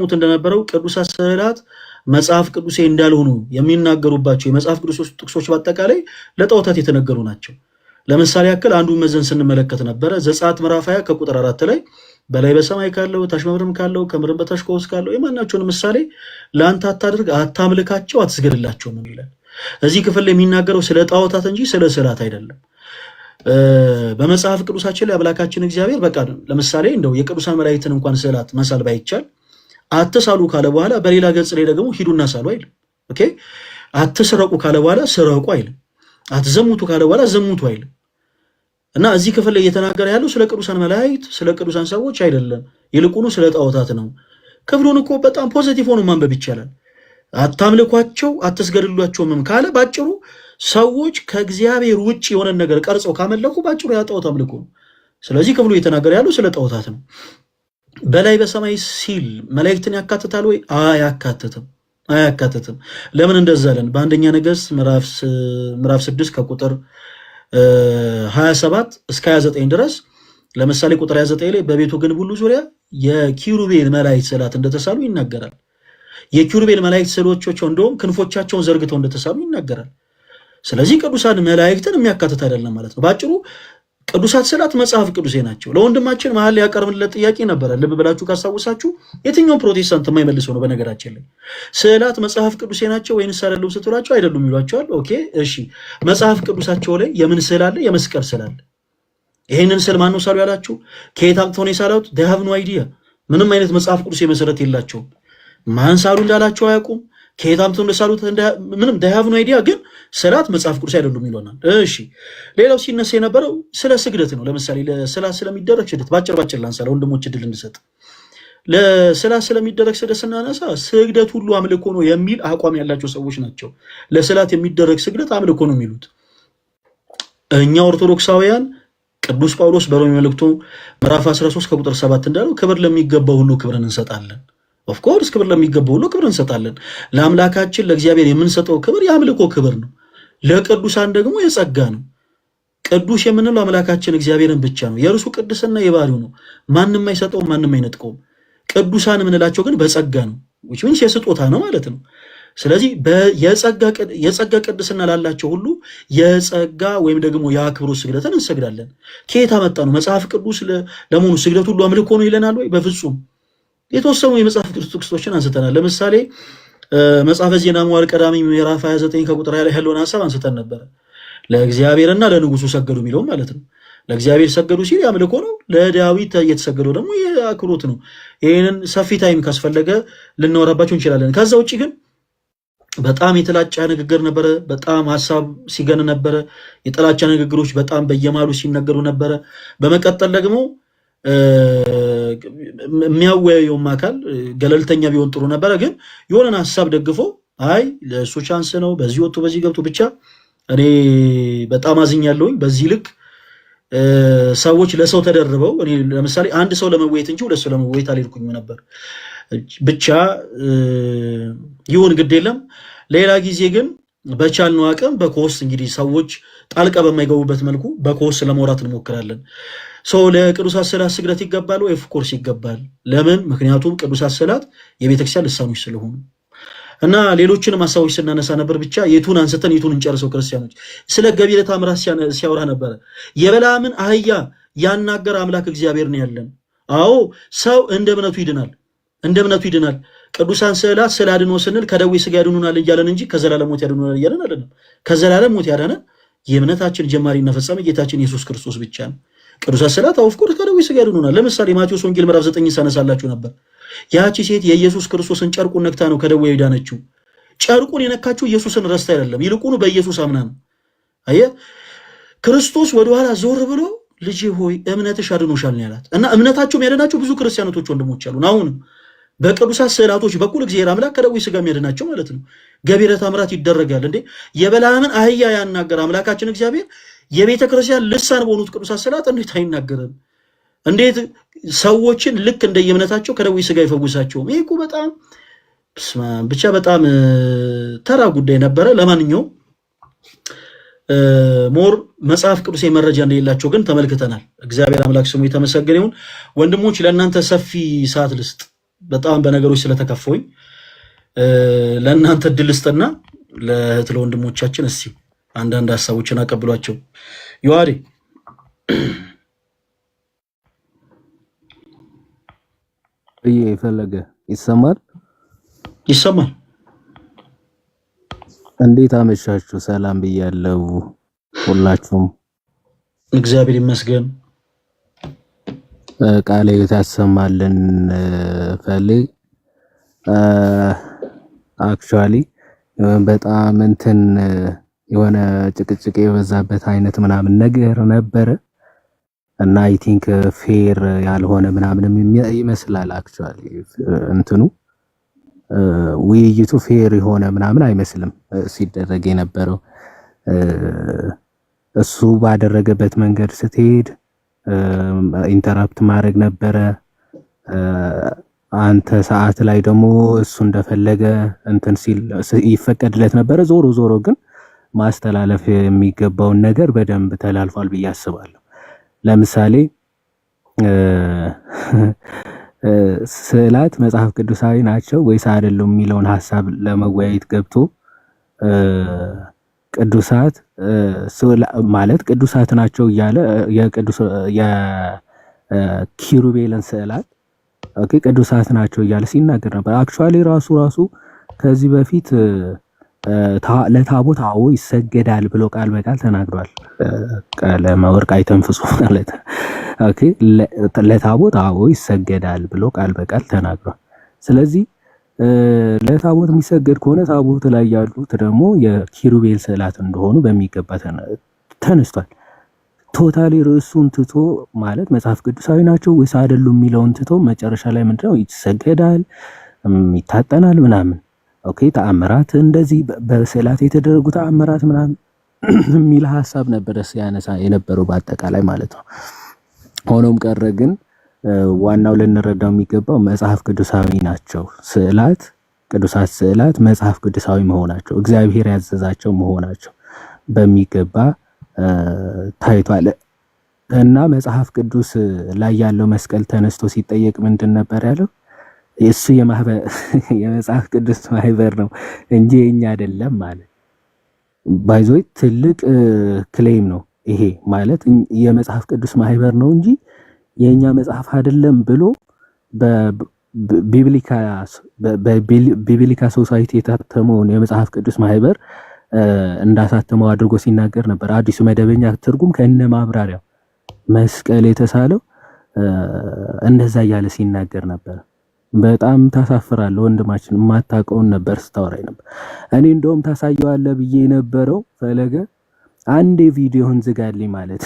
ሙት እንደነበረው ቅዱሳት ስዕላት መጽሐፍ ቅዱሴ እንዳልሆኑ የሚናገሩባቸው የመጽሐፍ ቅዱስ ጥቅሶች በአጠቃላይ ለጣዖታት የተነገሩ ናቸው። ለምሳሌ ያክል አንዱ መዘን ስንመለከት ነበረ ዘጸአት ምዕራፍ 20 ከቁጥር 4 ላይ በላይ በሰማይ ካለው ታች በምድርም ካለው ከምድርም በታች ከውስጥ ካለው የማናቸውን ምሳሌ ለአንተ አታድርግ፣ አታምልካቸው፣ አትስገድላቸው ነው ይላል። እዚህ ክፍል ላይ የሚናገረው ስለ ጣዖታት እንጂ ስለ ስዕላት አይደለም። በመጽሐፍ ቅዱሳችን ላይ አምላካችን እግዚአብሔር በቃ ለምሳሌ እንደው የቅዱሳን መላእክትን እንኳን ስዕላት መሳል ባይቻል አትሳሉ ካለ በኋላ በሌላ ገጽ ላይ ደግሞ ሂዱና ሳሉ አይልም። ኦኬ አትስረቁ ካለ በኋላ ስረቁ አይልም። አትዘሙቱ ካለ በኋላ ዘሙቱ አይልም። እና እዚህ ክፍል ላይ እየተናገረ ያለው ስለ ቅዱሳን መላእክት ስለ ቅዱሳን ሰዎች አይደለም፣ ይልቁኑ ስለ ጣዖታት ነው። ክፍሉን እኮ በጣም ፖዚቲቭ ሆኖ ማንበብ ይቻላል። አታምልኳቸው አትስገድሏቸውም ካለ ባጭሩ ሰዎች ከእግዚአብሔር ውጭ የሆነ ነገር ቀርጸው ካመለኩ ባጭሩ ያ ጣዖት አምልኮ ነው። ስለዚህ ክፍሉ እየተናገረ ያለው ስለ ጣዖታት ነው። በላይ በሰማይ ሲል መላእክትን ያካትታል ወይ? አያካትትም። ለምን እንደዛ አለን? በአንደኛ ነገሥት ምዕራፍ 6 ከቁጥር 27 እስከ 29 ድረስ ለምሳሌ ቁጥር 29 ላይ በቤቱ ግንብ ሁሉ ዙሪያ የኪሩቤል መላእክት ስዕላት እንደተሳሉ ይናገራል። የኪሩቤል መላእክት ስዕሎቻቸው እንደውም ክንፎቻቸውን ዘርግተው እንደተሳሉ ይናገራል። ስለዚህ ቅዱሳን መላእክትን የሚያካትት አይደለም ማለት ነው። ባጭሩ ቅዱሳት ስዕላት መጽሐፍ ቅዱሴ ናቸው። ለወንድማችን መሀል ያቀርብለት ጥያቄ ነበረ። ልብ ብላችሁ ካስታውሳችሁ የትኛው ፕሮቴስታንት የማይመልሰው ነው። በነገራችን ላይ ስዕላት መጽሐፍ ቅዱሴ ናቸው ወይንስ አይደሉም ስትሏቸው አይደሉም ይሏቸዋል። ኦኬ እሺ፣ መጽሐፍ ቅዱሳቸው ላይ የምን ስዕል አለ? የመስቀል ስዕል አለ። ይሄንን ስዕል ማን ነው ሳሉ ያላችሁ? ከየት አምጥተው ነው የሳሉት? they have no idea። ምንም አይነት መጽሐፍ ቅዱሴ መሰረት የላቸውም። ማን ሳሉ እንዳላቸው አያውቁም። ከየት አምጥተው እንደሳሉት ምንም they have no idea። ግን ስዕላት መጽሐፍ ቅዱስ አይደሉም ይሉናል። እሺ ሌላው ሲነሳ የነበረው ስለ ስግደት ነው። ለምሳሌ ለስዕላት ስለሚደረግ ስግደት ባጭር ላንሳ ለወንድሞች እድል እንድሰጥ። ለስዕላት ስለሚደረግ ስግደት ስናነሳ ስግደት ሁሉ አምልኮ ነው የሚል አቋም ያላቸው ሰዎች ናቸው። ለስዕላት የሚደረግ ስግደት አምልኮ ነው የሚሉት። እኛ ኦርቶዶክሳውያን ቅዱስ ጳውሎስ በሮሜ መልእክቱ ምዕራፍ 13 ከቁጥር 7 እንዳለው ክብር ለሚገባው ሁሉ ክብርን እንሰጣለን። ኦፍ ኮርስ ክብር ለሚገባው ሁሉ ክብር እንሰጣለን። ለአምላካችን ለእግዚአብሔር የምንሰጠው ክብር የአምልኮ ክብር ነው። ለቅዱሳን ደግሞ የጸጋ ነው። ቅዱስ የምንለው አምላካችን እግዚአብሔርን ብቻ ነው። የእርሱ ቅድስና የባህሪው ነው። ማንም አይሰጠውም፣ ማንም አይነጥቀውም። ቅዱሳን የምንላቸው ግን በጸጋ ነው፣ which means የስጦታ ነው ማለት ነው። ስለዚህ የጸጋ ቅድስና ላላቸው ሁሉ የጸጋ ወይም ደግሞ የአክብሮት ስግደትን እንሰግዳለን። ከየት አመጣ ነው? መጽሐፍ ቅዱስ ለመሆኑ ስግደት ሁሉ አምልኮ ነው ይለናል ወይ? በፍጹም። የተወሰኑ የመጽሐፍ ቅዱስ ጥቅሶችን አንስተናል። ለምሳሌ መጽሐፈ ዜና መዋዕል ቀዳሚ ምዕራፍ 29 ከቁጥር 20 ላይ ያለውን ሐሳብ አንስተን ነበረ። ለእግዚአብሔርና ለንጉሱ ሰገዱ የሚለው ማለት ነው። ለእግዚአብሔር ሰገዱ ሲል ያምልኮ ነው። ለዳዊት የተሰገደው ደግሞ የአክብሮት ነው። ይህንን ሰፊ ታይም ካስፈለገ ልናወራባቸው እንችላለን። ከዛ ውጭ ግን በጣም የተላጫ ንግግር ነበረ። በጣም ሐሳብ ሲገን ነበረ። የጥላቻ ንግግሮች በጣም በየማሉ ሲነገሩ ነበረ። በመቀጠል ደግሞ የሚያወያየውም አካል ገለልተኛ ቢሆን ጥሩ ነበረ። ግን የሆነን ሐሳብ ደግፎ አይ ለእሱ ቻንስ ነው በዚህ ወጥቶ በዚህ ገብቶ ብቻ እኔ በጣም አዝኛለሁኝ። በዚህ ልክ ሰዎች ለሰው ተደርበው እኔ ለምሳሌ አንድ ሰው ለመወየት እንጂ ሁለት ሰው ለመወየት አልሄድኩኝም ነበር። ብቻ ይሁን ግድ የለም። ሌላ ጊዜ ግን በቻልነው አቅም በኮስ እንግዲህ ሰዎች ጣልቃ በማይገቡበት መልኩ በኮስ ለመውራት እንሞክራለን። ሰው ለቅዱሳት ስዕላት ስግደት ይገባል ወይ? ኦፍ ኮርስ ይገባል። ለምን? ምክንያቱም ቅዱሳት ስዕላት የቤተክርስቲያን ልሳኖች ስለሆኑ እና ሌሎችንም ሐሳቦች ስናነሳ ነበር። ብቻ የቱን አንስተን የቱን እንጨርሰው? ክርስቲያኖች ስለ ገቢረ ተአምራት ሲያወራ ነበረ። የበለዓምን አህያ ያናገረ አምላክ እግዚአብሔር ነው ያለን። አዎ ሰው እንደ እምነቱ ይድናል፣ እንደ እምነቱ ይድናል። ቅዱሳን ስዕላት ስለ አድኖ ስንል ከደዌ ስጋ ያድኑናል እያለን እንጂ ከዘላለም ሞት ያድኑናል እያለን አይደለም። ከዘላለም ሞት ያዳነን የእምነታችን ጀማሪና ፈጻሚ ጌታችን ኢየሱስ ክርስቶስ ብቻ ነው። ቅዱሳት ስዕላት ኦፍ ኮርስ ከደዌ ስጋ ያድኑናል። ለምሳሌ ማቴዎስ ወንጌል ምዕራፍ 9 ሳነሳላችሁ ነበር። ያቺ ሴት የኢየሱስ ክርስቶስን ጨርቁን ነክታ ነው ከደዌ የዳነችው። ጨርቁን የነካችው ኢየሱስን ረስታ አይደለም፣ ይልቁኑ በኢየሱስ አምና ነው። አየህ፣ ክርስቶስ ወደኋላ ዞር ብሎ ልጅ ሆይ እምነትሽ አድኖሻል ነው ያላት። እና እምነታቸው ያደናቸው ብዙ ክርስቲያኖች ወንድሞች አሉን። አሁን በቅዱሳት ስዕላቶች በኩል እግዚአብሔር አምላክ ከደዌ ስጋ የሚያድናቸው ማለት ነው። ገቢረ ተአምራት ይደረጋል እንዴ? የበለዓምን አህያ ያናገረ አምላካችን እግዚአብሔር የቤተ ክርስቲያን ልሳን በሆኑት ቅዱሳት ስዕላት እንዴት አይናገርም? እንዴት ሰዎችን ልክ እንደየእምነታቸው ከደዌ ስጋ ይፈውሳቸውም? ይሄ እኮ በጣም ብቻ በጣም ተራ ጉዳይ ነበረ። ለማንኛውም ሞር መጽሐፍ ቅዱስ መረጃ እንደሌላቸው ግን ተመልክተናል። እግዚአብሔር አምላክ ስሙ የተመሰገነ ይሁን። ወንድሞች ለእናንተ ሰፊ ሰዓት ልስጥ። በጣም በነገሮች ስለተከፈውኝ ለእናንተ እድል ስጥና ለእህት ለወንድሞቻችን እስቲ አንዳንድ ሀሳቦችን አቀብሏቸው። ዮሐዴ ፈለገ ይሰማል? ይሰማል። እንዴት አመሻችሁ? ሰላም ብያለሁ ሁላችሁም። እግዚአብሔር ይመስገን። ቃለ ያሰማልን ፈሌ አክቹአሊ በጣም እንትን የሆነ ጭቅጭቅ የበዛበት አይነት ምናምን ነገር ነበረ እና አይ ቲንክ ፌር ያልሆነ ምናምን ይመስላል። አክቹአሊ እንትኑ ውይይቱ ፌር የሆነ ምናምን አይመስልም ሲደረግ የነበረው። እሱ ባደረገበት መንገድ ስትሄድ ኢንተራፕት ማድረግ ነበረ። አንተ ሰዓት ላይ ደግሞ እሱ እንደፈለገ እንትን ሲል ይፈቀድለት ነበረ። ዞሮ ዞሮ ግን ማስተላለፍ የሚገባውን ነገር በደንብ ተላልፏል ብዬ አስባለሁ። ለምሳሌ ስዕላት መጽሐፍ ቅዱሳዊ ናቸው ወይስ አይደሉም የሚለውን ሐሳብ ለመወያየት ገብቶ ቅዱሳት ማለት ቅዱሳት ናቸው እያለ የኪሩቤልን ስዕላት ኦኬ ቅዱሳት ናቸው እያለ ሲናገር ነበር። አክቹአሊ ራሱ ከዚህ በፊት ለታቦት አዎ ይሰገዳል ብሎ ቃል በቃል ተናግሯል። ቀለመ ወርቅ አይተንፍሱ ማለት ኦኬ ለታቦት አዎ ይሰገዳል ብሎ ቃል በቃል ተናግሯል። ስለዚህ ለታቦት የሚሰገድ ከሆነ ታቦት ላይ ያሉት ደግሞ የኪሩቤል ስዕላት እንደሆኑ በሚገባ ተነስቷል። ቶታሊ ርዕሱን ትቶ ማለት መጽሐፍ ቅዱሳዊ ናቸው ወይስ አይደሉም የሚለውን ትቶ መጨረሻ ላይ ምንድነው ይሰገዳል፣ ይታጠናል ምናምን ኦኬ ተአምራት እንደዚህ በስዕላት የተደረጉ ተአምራት ምናምን የሚል ሐሳብ ነበር ሲያነሳ የነበረው በአጠቃላይ ማለት ነው። ሆኖም ቀረ ግን ዋናው ልንረዳው የሚገባው መጽሐፍ ቅዱሳዊ ናቸው ስዕላት፣ ቅዱሳት ስዕላት መጽሐፍ ቅዱሳዊ መሆናቸው እግዚአብሔር ያዘዛቸው መሆናቸው በሚገባ ታይቷል። እና መጽሐፍ ቅዱስ ላይ ያለው መስቀል ተነስቶ ሲጠየቅ ምንድን ነበር ያለው? እሱ የመጽሐፍ ቅዱስ ማህበር ነው እንጂ የኛ አይደለም ማለት ባይዞይ ትልቅ ክሌም ነው ይሄ ማለት የመጽሐፍ ቅዱስ ማህበር ነው እንጂ የኛ መጽሐፍ አይደለም ብሎ በቢብሊካ ሶሳይቲ የታተመውን የመጽሐፍ ቅዱስ ማህበር እንዳሳተመው አድርጎ ሲናገር ነበር። አዲሱ መደበኛ ትርጉም ከነ ማብራሪያው መስቀል የተሳለው እንደዛ እያለ ሲናገር ነበር። በጣም ታሳፍራለህ ወንድማችን፣ የማታውቀውን ነበር ስታወራኝ ነበር። እኔ እንደውም ታሳየዋለህ ብዬ የነበረው ፈለገ አንዴ ቪዲዮህን ዝጋልኝ ማለት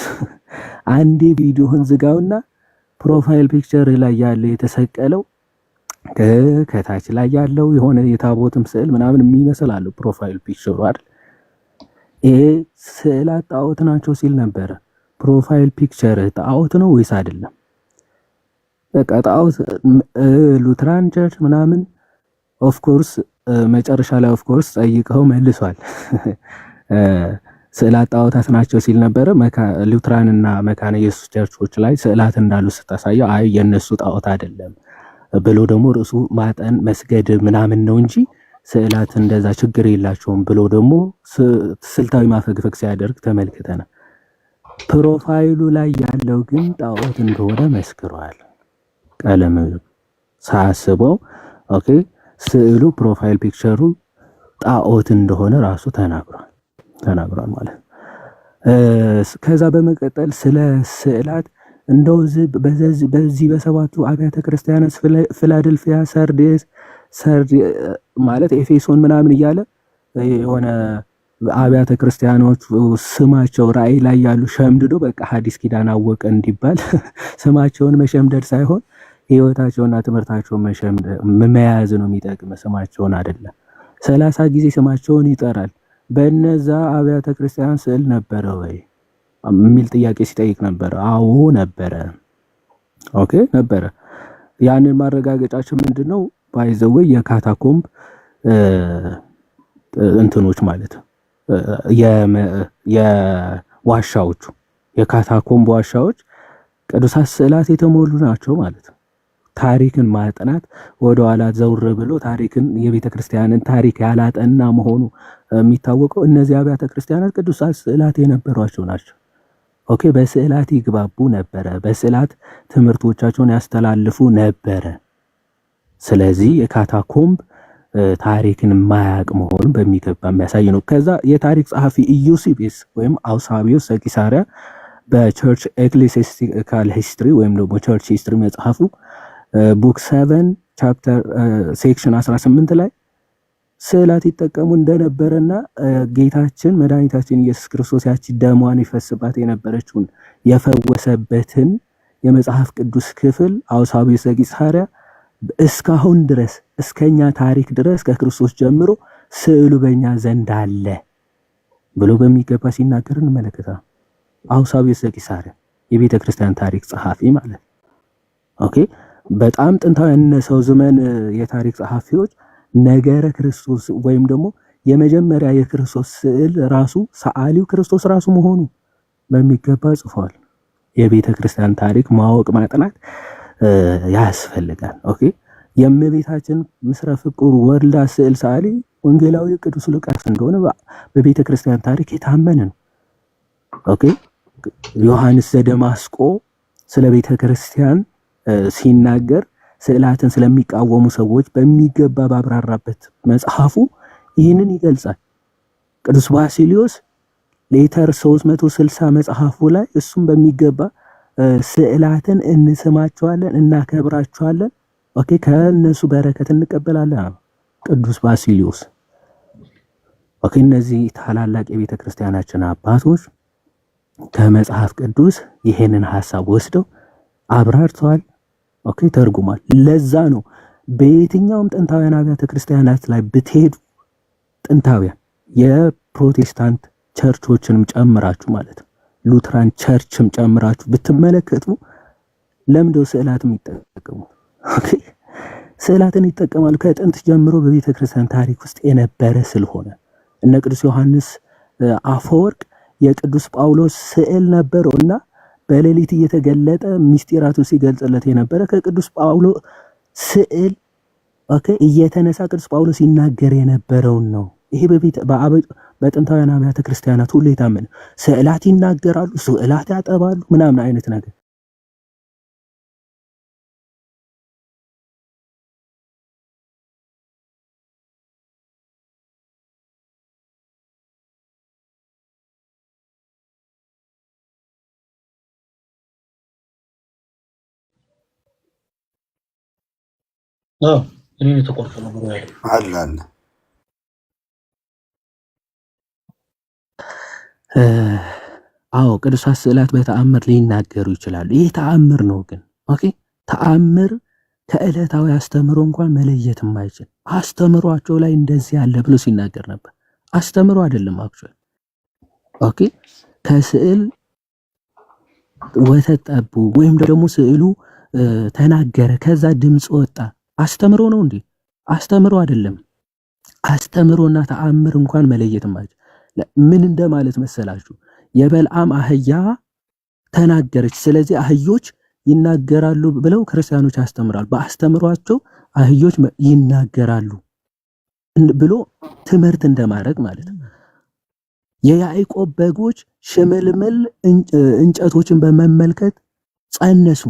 አንዴ ቪዲዮህን ዝጋውና ፕሮፋይል ፒክቸር ላይ ያለው የተሰቀለው ከታች ላይ ያለው የሆነ የታቦትም ስዕል ምናምን የሚመስል አለው ፕሮፋይል ፒክቸሩ አይደል? ይሄ ስዕላት ጣዖት ናቸው ሲል ነበረ። ፕሮፋይል ፒክቸር ጣዖት ነው ወይስ አይደለም? በቃ ጣዖት ሉትራን ቸርች ምናምን ኦፍ ኮርስ መጨረሻ ላይ ኦፍ ኮርስ ጠይቀው መልሷል። ስዕላት ጣዖታት ናቸው ሲል ነበረ። ሉትራን እና መካነ ኢየሱስ ቸርቾች ላይ ስዕላት እንዳሉ ስታሳየው አይ የነሱ ጣዖት አይደለም ብሎ ደግሞ ርዕሱ ማጠን መስገድ ምናምን ነው እንጂ ስዕላት እንደዛ ችግር የላቸውም ብሎ ደግሞ ስልታዊ ማፈግፈግ ሲያደርግ ተመልክተናል። ፕሮፋይሉ ላይ ያለው ግን ጣዖት እንደሆነ መስክሯል። ቀለም ሳስበው ኦኬ ስዕሉ ፕሮፋይል ፒክቸሩ ጣዖት እንደሆነ ራሱ ተናግሯል ማለት። ከዛ በመቀጠል ስለ ስዕላት እንደው በዚህ በሰባቱ አብያተ ክርስቲያናት ፊላደልፊያ፣ ሰርዴስ ማለት ኤፌሶን ምናምን እያለ የሆነ አብያተ ክርስቲያኖች ስማቸው ራእይ ላይ ያሉ ሸምድዶ በቃ ሐዲስ ኪዳን አወቀ እንዲባል ስማቸውን መሸምደድ ሳይሆን ህይወታቸውና ትምህርታቸውን መያዝ ነው የሚጠቅም፣ ስማቸውን አይደለም። 30 ጊዜ ስማቸውን ይጠራል። በእነዛ አብያተ ክርስቲያን ስዕል ነበረ ወይ የሚል ጥያቄ ሲጠይቅ ነበረ። አዎ ነበረ። ኦኬ ነበረ። ያንን ማረጋገጫችን ምንድነው? ባይዘው የካታኮምብ እንትኖች ማለት የዋሻዎቹ የካታኮምብ ዋሻዎች ቅዱሳት ስዕላት የተሞሉ ናቸው ማለት ነው። ታሪክን ማጥናት ወደኋላ ዘውር ብሎ ታሪክን የቤተ ክርስቲያንን ታሪክ ያላጠና መሆኑ የሚታወቀው እነዚህ አብያተ ክርስቲያናት ቅዱሳት ስዕላት የነበሯቸው ናቸው። ኦኬ፣ በስዕላት ይግባቡ ነበረ፣ በስዕላት ትምህርቶቻቸውን ያስተላልፉ ነበረ። ስለዚህ የካታኮምብ ታሪክን ማያቅ መሆኑን በሚገባ የሚያሳይ ነው። ከዛ የታሪክ ጸሐፊ ኢዩሲቢስ ወይም አውሳቢዮስ ዘቂሳርያ በቸርች ኤክሌሲያስቲካል ሂስትሪ ወይም ደግሞ ቸርች ሂስትሪ መጽሐፉ ቡክ 7 ቻፕተር ሴክሽን 18 ላይ ስዕላት ይጠቀሙ እንደነበረና ጌታችን መድኃኒታችን ኢየሱስ ክርስቶስ ያቺ ደሟን ይፈስባት የነበረችውን የፈወሰበትን የመጽሐፍ ቅዱስ ክፍል አውሳቢዮስ ዘቂሳርያ እስካሁን ድረስ እስከኛ ታሪክ ድረስ ከክርስቶስ ጀምሮ ስዕሉ በእኛ ዘንድ አለ ብሎ በሚገባ ሲናገር እንመለከታለን። አውሳቢዮስ ዘቂሳርያ የቤተ ክርስቲያን ታሪክ ጸሐፊ ማለት ነው። ኦኬ፣ በጣም ጥንታውያን ሰው ዘመን የታሪክ ጸሐፊዎች ነገረ ክርስቶስ ወይም ደግሞ የመጀመሪያ የክርስቶስ ስዕል ራሱ ሰዓሊው ክርስቶስ ራሱ መሆኑ በሚገባ ጽፏል። የቤተ ክርስቲያን ታሪክ ማወቅ ማጥናት ያስፈልጋል። ኦኬ፣ የእመቤታችን ምስረ ፍቁር ወልዳ ስዕል ሰዓሊ ወንጌላዊ ቅዱስ ሉቃስ እንደሆነ በቤተ ክርስቲያን ታሪክ የታመነ ነው። ኦኬ፣ ዮሐንስ ዘደማስቆ ስለ ቤተ ክርስቲያን ሲናገር ስዕላትን ስለሚቃወሙ ሰዎች በሚገባ ባብራራበት መጽሐፉ ይህንን ይገልጻል። ቅዱስ ባሲሊዮስ ሌተር 360 መጽሐፉ ላይ እሱም በሚገባ ስዕላትን እንስማቸዋለን፣ እናከብራቸዋለን፣ ኦኬ ከነሱ በረከት እንቀበላለን። ቅዱስ ባሲሊዮስ ኦኬ። እነዚህ ታላላቅ የቤተ ክርስቲያናችን አባቶች ከመጽሐፍ ቅዱስ ይሄንን ሐሳብ ወስደው አብራርተዋል፣ ኦኬ ተርጉሟል። ለዛ ነው በየትኛውም ጥንታውያን አብያተ ክርስቲያናት ላይ ብትሄዱ ጥንታውያን የፕሮቴስታንት ቸርቾችንም ጨምራችሁ ማለት ነው ሉትራን ቸርችም ጨምራችሁ ብትመለከቱ ለምንድነው ስዕላትም ይጠቀሙ? ኦኬ ስዕላትን ይጠቀማሉ። ከጥንት ጀምሮ በቤተ ክርስቲያን ታሪክ ውስጥ የነበረ ስለሆነ እነ ቅዱስ ዮሐንስ አፈወርቅ የቅዱስ ጳውሎስ ስዕል ነበረውና በሌሊት እየተገለጠ ምስጢራቱን ሲገልጽለት የነበረ ከቅዱስ ጳውሎስ ስዕል ኦኬ እየተነሳ ቅዱስ ጳውሎስ ይናገር የነበረውን ነው። ይሄ በጥንታውያን አብያተ ክርስቲያናት ሁሉ የታመነ ስዕላት ይናገራሉ፣ ስዕላት ያጠባሉ ምናምን አይነት ነገር እኔ የተቆርጠ ነገር አለ አለ አዎ ቅዱሳት ስዕላት በተአምር ሊናገሩ ይችላሉ። ይህ ተአምር ነው ግን ኦኬ ተአምር ከዕለታዊ አስተምሮ እንኳን መለየት የማይችል አስተምሯቸው ላይ እንደዚህ ያለ ብሎ ሲናገር ነበር። አስተምሮ አይደለም አክቹዋሊ ኦኬ ከስዕል ወተት ጠቡ ወይም ደግሞ ስዕሉ ተናገረ ከዛ ድምፅ ወጣ አስተምሮ ነው እንዴ? አስተምሮ አይደለም። አስተምሮና ተአምር እንኳን መለየት የማይችል ምን እንደማለት መሰላችሁ? የበልዓም አህያ ተናገረች፣ ስለዚህ አህዮች ይናገራሉ ብለው ክርስቲያኖች ያስተምራሉ። በአስተምሯቸው አህዮች ይናገራሉ ብሎ ትምህርት እንደማድረግ ማለት ነው። የያዕቆብ በጎች ሽምልምል እንጨቶችን በመመልከት ጸነሱ።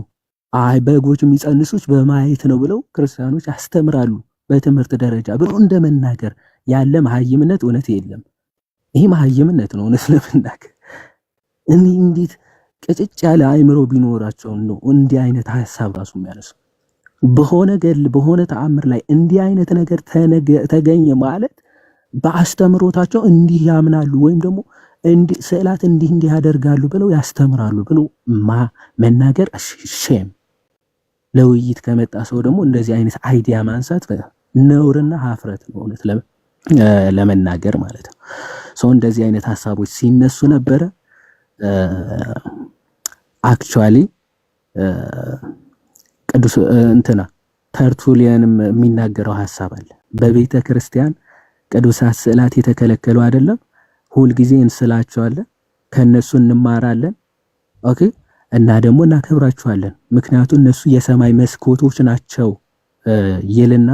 አይ በጎች የሚጸንሱት በማየት ነው ብለው ክርስቲያኖች ያስተምራሉ በትምህርት ደረጃ ብሎ እንደመናገር ያለ መሐይምነት እውነት የለም። ይሄ መሐይምነት ነው እውነት ለመናገር። እንዴት ቅጭጭ ያለ አእምሮ ቢኖራቸው ነው እንዲህ አይነት ሐሳብ ራሱ የሚያነሱ? በሆነ ገድል በሆነ ተአምር ላይ እንዲህ አይነት ነገር ተገኘ ማለት በአስተምሮታቸው እንዲህ ያምናሉ ወይም ደግሞ ስዕላት እንዲህ ያደርጋሉ ብለው ያስተምራሉ ብሎ መናገር ሼም። ለውይይት ከመጣ ሰው ደግሞ እንደዚህ አይነት አይዲያ ማንሳት ነውርና ሀፍረት ነው እውነት ለመናገር ማለት ነው። ሰው እንደዚህ አይነት ሐሳቦች ሲነሱ ነበረ። አክቹአሊ ቅዱስ ተርቱሊያንም የሚናገረው ሐሳብ አለ። በቤተ ክርስቲያን ቅዱሳት ስዕላት የተከለከሉ አይደለም፣ ሁልጊዜ እንስላቸዋለን፣ ከነሱ እንማራለን። ኦኬ እና ደግሞ እናከብራችኋለን ምክንያቱም እነሱ የሰማይ መስኮቶች ናቸው ይልና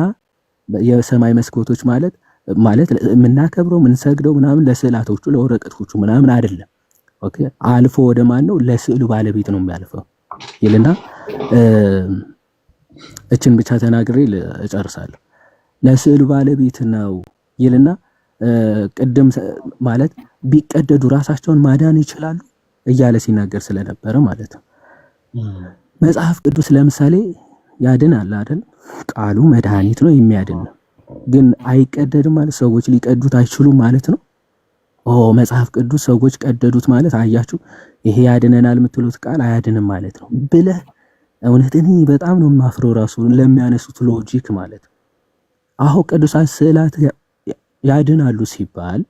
የሰማይ መስኮቶች ማለት የምናከብረው የምንሰግደው ምናምን ለስዕላቶቹ ለወረቀቶቹ ምናምን አይደለም። ኦኬ አልፎ ወደ ማን ነው ለስዕሉ ባለቤት ነው የሚያልፈው ይልና እችን ብቻ ተናግሬ እጨርሳለሁ። ለስዕሉ ባለቤት ነው ይልና ቅድም ማለት ቢቀደዱ ራሳቸውን ማዳን ይችላሉ እያለ ሲናገር ስለነበረ ማለት ነው። መጽሐፍ ቅዱስ ለምሳሌ ያድናል አይደል? ቃሉ መድኃኒት ነው የሚያድን ነው። ግን አይቀደድም ማለት ሰዎች ሊቀዱት አይችሉም ማለት ነው። መጽሐፍ ቅዱስ ሰዎች ቀደዱት ማለት አያችሁ ይሄ ያድነናል የምትሉት ቃል አያድንም ማለት ነው ብለህ እውነት እኔ በጣም ነው የማፍረው ራሱ ለሚያነሱት ሎጂክ ማለት ነው። አሁን ቅዱሳን ስዕላት ያድናሉ ሲባል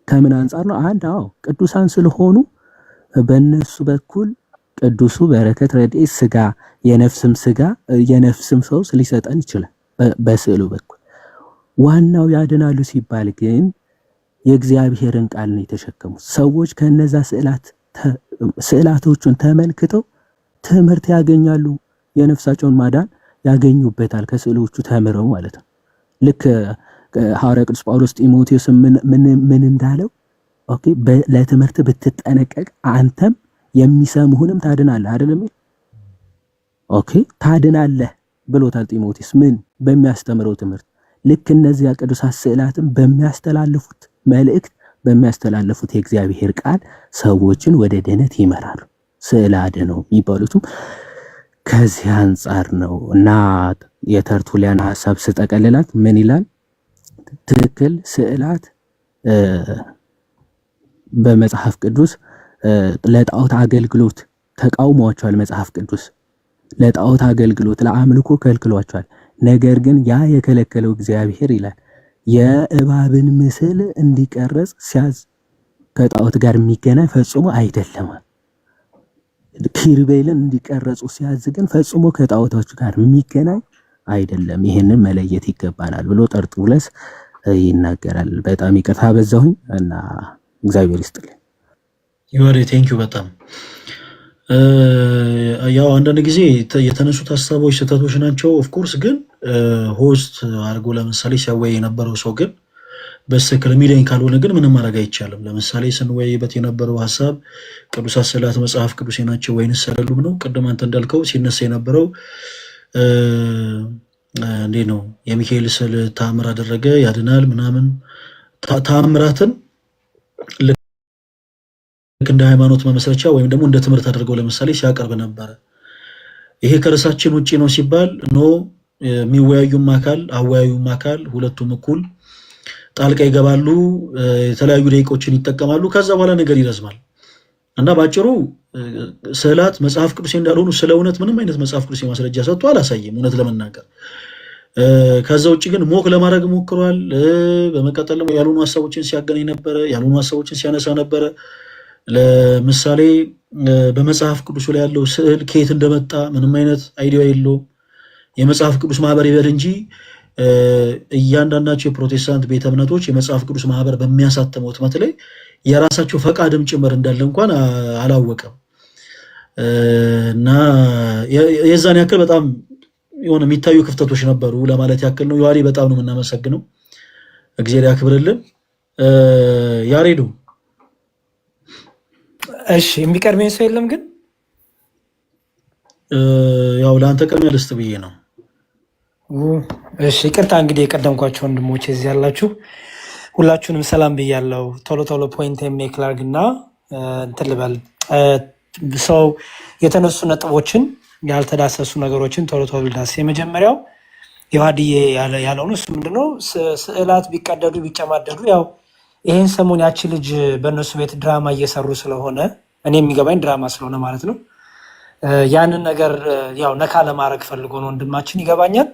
ከምን አንጻር ነው? አንድ ቅዱሳን ስለሆኑ በእነሱ በኩል ቅዱሱ በረከት ረድኤት ስጋ የነፍስም ፈውስ ሊሰጠን ይችላል በስዕሉ በኩል። ዋናው ያድናሉ ሲባል ግን የእግዚአብሔርን ቃል ነው የተሸከሙት ሰዎች። ከነዛ ስዕላቶቹን ተመልክተው ትምህርት ያገኛሉ፣ የነፍሳቸውን ማዳን ያገኙበታል ከስዕሎቹ ተምረው ማለት ነው። ልክ ሐዋርያ ቅዱስ ጳውሎስ ጢሞቴዎስ ምን እንዳለው ኦኬ ለትምህርት ብትጠነቀቅ አንተም የሚሰሙህንም ታድናለህ አይደለም? ኦኬ ታድናለህ ብሎታል ጢሞቴዎስ ምን በሚያስተምረው ትምህርት። ልክ እነዚያ ቅዱሳት ስዕላትም በሚያስተላልፉት መልእክት በሚያስተላልፉት የእግዚአብሔር ቃል ሰዎችን ወደ ድነት ይመራሉ። ስዕለ አድኅኖ የሚባሉትም ከዚህ አንጻር ነው። እና የተርቱሊያን ሐሳብ ስጠቀልላት ምን ይላል? ትክክል ስዕላት በመጽሐፍ ቅዱስ ለጣዖት አገልግሎት ተቃውሟቸዋል። መጽሐፍ ቅዱስ ለጣዖት አገልግሎት ለአምልኮ ከልክሏቸዋል። ነገር ግን ያ የከለከለው እግዚአብሔር ይላል የእባብን ምስል እንዲቀረጽ ሲያዝ ከጣዖት ጋር የሚገናኝ ፈጽሞ አይደለም። ኪሩቤልን እንዲቀረጹ ሲያዝ ግን ፈጽሞ ከጣዖቶች ጋር የሚገናኝ አይደለም። ይሄንን መለየት ይገባናል ብሎ ጠርጡለስ ይናገራል። በጣም ይቅርታ በዛሁኝ እና እግዚአብሔር ይስጥልኝ። ይወሬ ቴንኪዩ በጣም ያው አንዳንድ ጊዜ የተነሱት ሀሳቦች ስህተቶች ናቸው። ኦፍኮርስ ግን ሆስት አድርጎ ለምሳሌ ሲያወያይ የነበረው ሰው ግን በትክክል የሚለኝ ካልሆነ ግን ምንም ማድረግ አይቻልም። ለምሳሌ ስንወያይበት የነበረው ሀሳብ ቅዱሳት ስዕላት መጽሐፍ ቅዱሴ ናቸው ወይንስ አይደሉም ነው። ቅድም አንተ እንዳልከው ሲነሳ የነበረው እንዴት ነው የሚካኤል ስዕል ተአምር አደረገ ያድናል ምናምን ተአምራትን ልክ እንደ ሃይማኖት መመስረቻ ወይም ደግሞ እንደ ትምህርት አድርገው ለምሳሌ ሲያቀርብ ነበረ። ይሄ ከርዕሳችን ውጪ ነው ሲባል ኖ የሚወያዩም አካል አወያዩም አካል ሁለቱም እኩል ጣልቃ ይገባሉ፣ የተለያዩ ደቂቆችን ይጠቀማሉ። ከዛ በኋላ ነገር ይረዝማል እና ባጭሩ ስዕላት መጽሐፍ ቅዱሴ እንዳልሆኑ ስለ እውነት ምንም አይነት መጽሐፍ ቅዱሴ ማስረጃ ሰጥቶ አላሳየም እውነት ለመናገር። ከዛ ውጭ ግን ሞክ ለማድረግ ሞክሯል። በመቀጠል ያልሆኑ ሀሳቦችን ሲያገናኝ ነበረ፣ ያልሆኑ ሀሳቦችን ሲያነሳ ነበረ። ለምሳሌ በመጽሐፍ ቅዱሱ ላይ ያለው ስዕል ከየት እንደመጣ ምንም አይነት አይዲያ የለውም። የመጽሐፍ ቅዱስ ማህበር ይበል እንጂ እያንዳንዳቸው የፕሮቴስታንት ቤተ እምነቶች የመጽሐፍ ቅዱስ ማህበር በሚያሳተመው ህትመት ላይ የራሳቸው ፈቃድም ጭምር እንዳለ እንኳን አላወቀም። እና የዛን ያክል በጣም የሆነ የሚታዩ ክፍተቶች ነበሩ ለማለት ያክል ነው። ዮሐዴ በጣም ነው የምናመሰግነው፣ እግዚአብሔር ያክብርልን። ያሬዱ እሺ፣ የሚቀርበኝ ሰው የለም ግን ያው ለአንተ ቅድሚያ ልስጥ ብዬ ነው። እሺ፣ ይቅርታ እንግዲህ የቀደምኳቸው ወንድሞች እዚህ ያላችሁ ሁላችሁንም ሰላም ብያለሁ። ቶሎ ቶሎ ፖይንት ሜክ ላድርግ እና እንትን ልበል። ሰው የተነሱ ነጥቦችን ያልተዳሰሱ ነገሮችን ቶሎ ቶሎ ልዳስ። የመጀመሪያው ዮሐድዬ ያለው ነው። እሱ ምንድነው ስዕላት ቢቀደዱ ቢጨማደዱ፣ ያው ይሄን ሰሞን ያቺ ልጅ በእነሱ ቤት ድራማ እየሰሩ ስለሆነ እኔ የሚገባኝ ድራማ ስለሆነ ማለት ነው ያንን ነገር ያው ነካ ለማድረግ ፈልጎ ነው ወንድማችን፣ ይገባኛል።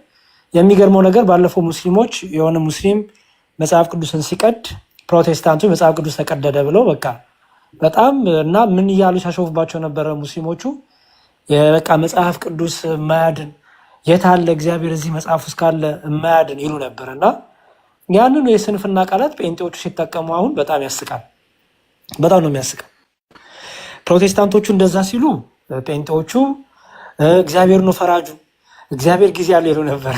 የሚገርመው ነገር ባለፈው ሙስሊሞች የሆነ ሙስሊም መጽሐፍ ቅዱስን ሲቀድ ፕሮቴስታንቱ መጽሐፍ ቅዱስ ተቀደደ ብለው በቃ በጣም እና ምን እያሉ ሲያሾፉባቸው ነበረ ሙስሊሞቹ። በቃ መጽሐፍ ቅዱስ የማያድን የት አለ እግዚአብሔር እዚህ መጽሐፍ ውስጥ ካለ የማያድን ይሉ ነበር። እና ያንኑ የስንፍና ቃላት ጴንጤዎቹ ሲጠቀሙ አሁን በጣም ያስቃል። በጣም ነው የሚያስቃል። ፕሮቴስታንቶቹ እንደዛ ሲሉ ጴንጤዎቹ እግዚአብሔር ነው ፈራጁ፣ እግዚአብሔር ጊዜ ያለው ይሉ ነበር።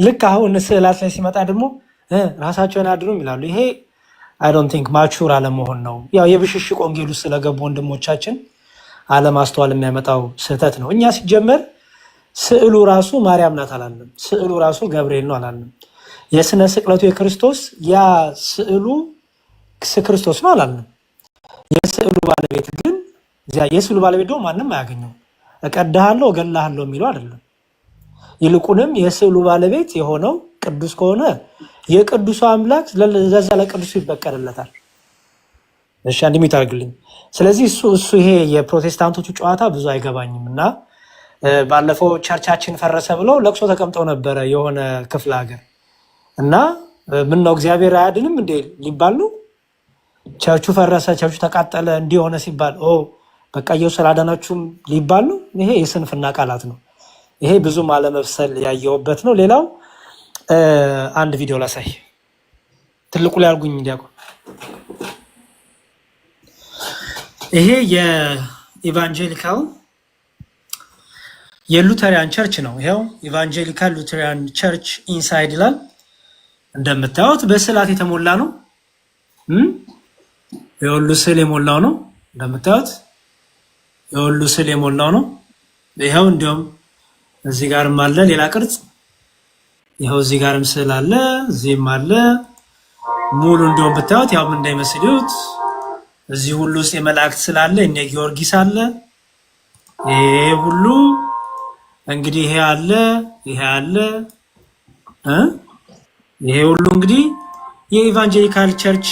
ልክ አሁን ስዕላት ላይ ሲመጣ ደግሞ ራሳቸውን አድኑም ይላሉ። ይሄ አይ ዶንት ቲንክ ማቹር አለመሆን ነው። ያው የብሽሽቅ ወንጌል ውስጥ ስለገቡ ወንድሞቻችን አለማስተዋል የሚያመጣው ስህተት ነው። እኛ ሲጀመር ስዕሉ ራሱ ማርያም ናት አላለም። ስዕሉ ራሱ ገብርኤል ነው አላለም። የስነ ስቅለቱ የክርስቶስ ያ ስዕሉ ክርስቶስ ነው አላለም። የስዕሉ ባለቤት ግን የስዕሉ ባለቤት ደግሞ ማንም አያገኘው። እቀድሃለሁ እገልሃለሁ የሚለው አይደለም። ይልቁንም የስዕሉ ባለቤት የሆነው ቅዱስ ከሆነ የቅዱሱ አምላክ ለዛ ለቅዱሱ ይበቀልለታል። እሺ አንድ ሚታርግልኝ። ስለዚህ እሱ ይሄ የፕሮቴስታንቶቹ ጨዋታ ብዙ አይገባኝም እና ባለፈው ቸርቻችን ፈረሰ ብለው ለቅሶ ተቀምጠው ነበረ የሆነ ክፍለ ሀገር እና ምን ነው እግዚአብሔር አያድንም እንዴ ሊባል ነው። ቸርቹ ፈረሰ፣ ቸርቹ ተቃጠለ እንዲሆነ ሲባል በቃ ኢየሱስ አላዳናችሁም ሊባል ነው። ይሄ የስንፍና ቃላት ነው። ይሄ ብዙም አለመብሰል ያየውበት ነው። ሌላው አንድ ቪዲዮ ላሳይ። ትልቁ ላይ አልጉኝ እንዲያውቁ። ይሄ የኢቫንጀሊካል የሉተሪያን ቸርች ነው። ይሄው ኢቫንጀሊካል ሉተሪያን ቸርች ኢንሳይድ ይላል። እንደምታዩት በስዕላት የተሞላ ነው። የሁሉ ስዕል የሞላው ነው። እንደምታዩት የሁሉ ስዕል የሞላው ነው። ይሄው እንዲያውም እዚህ ጋርም አለ ሌላ ቅርጽ። ይሄው እዚህ ጋርም ስዕል አለ፣ እዚህም አለ። ሙሉ እንዲያውም ብታዩት ያው ምን እንዳይመስል ይሁት እዚህ ሁሉ ውስጥ የመላእክት ስዕል አለ፣ እነ ጊዮርጊስ አለ። ይሄ ሁሉ እንግዲህ ይሄ አለ፣ ይሄ አለ ይሄ ሁሉ እንግዲህ የኢቫንጀሊካል ቸርች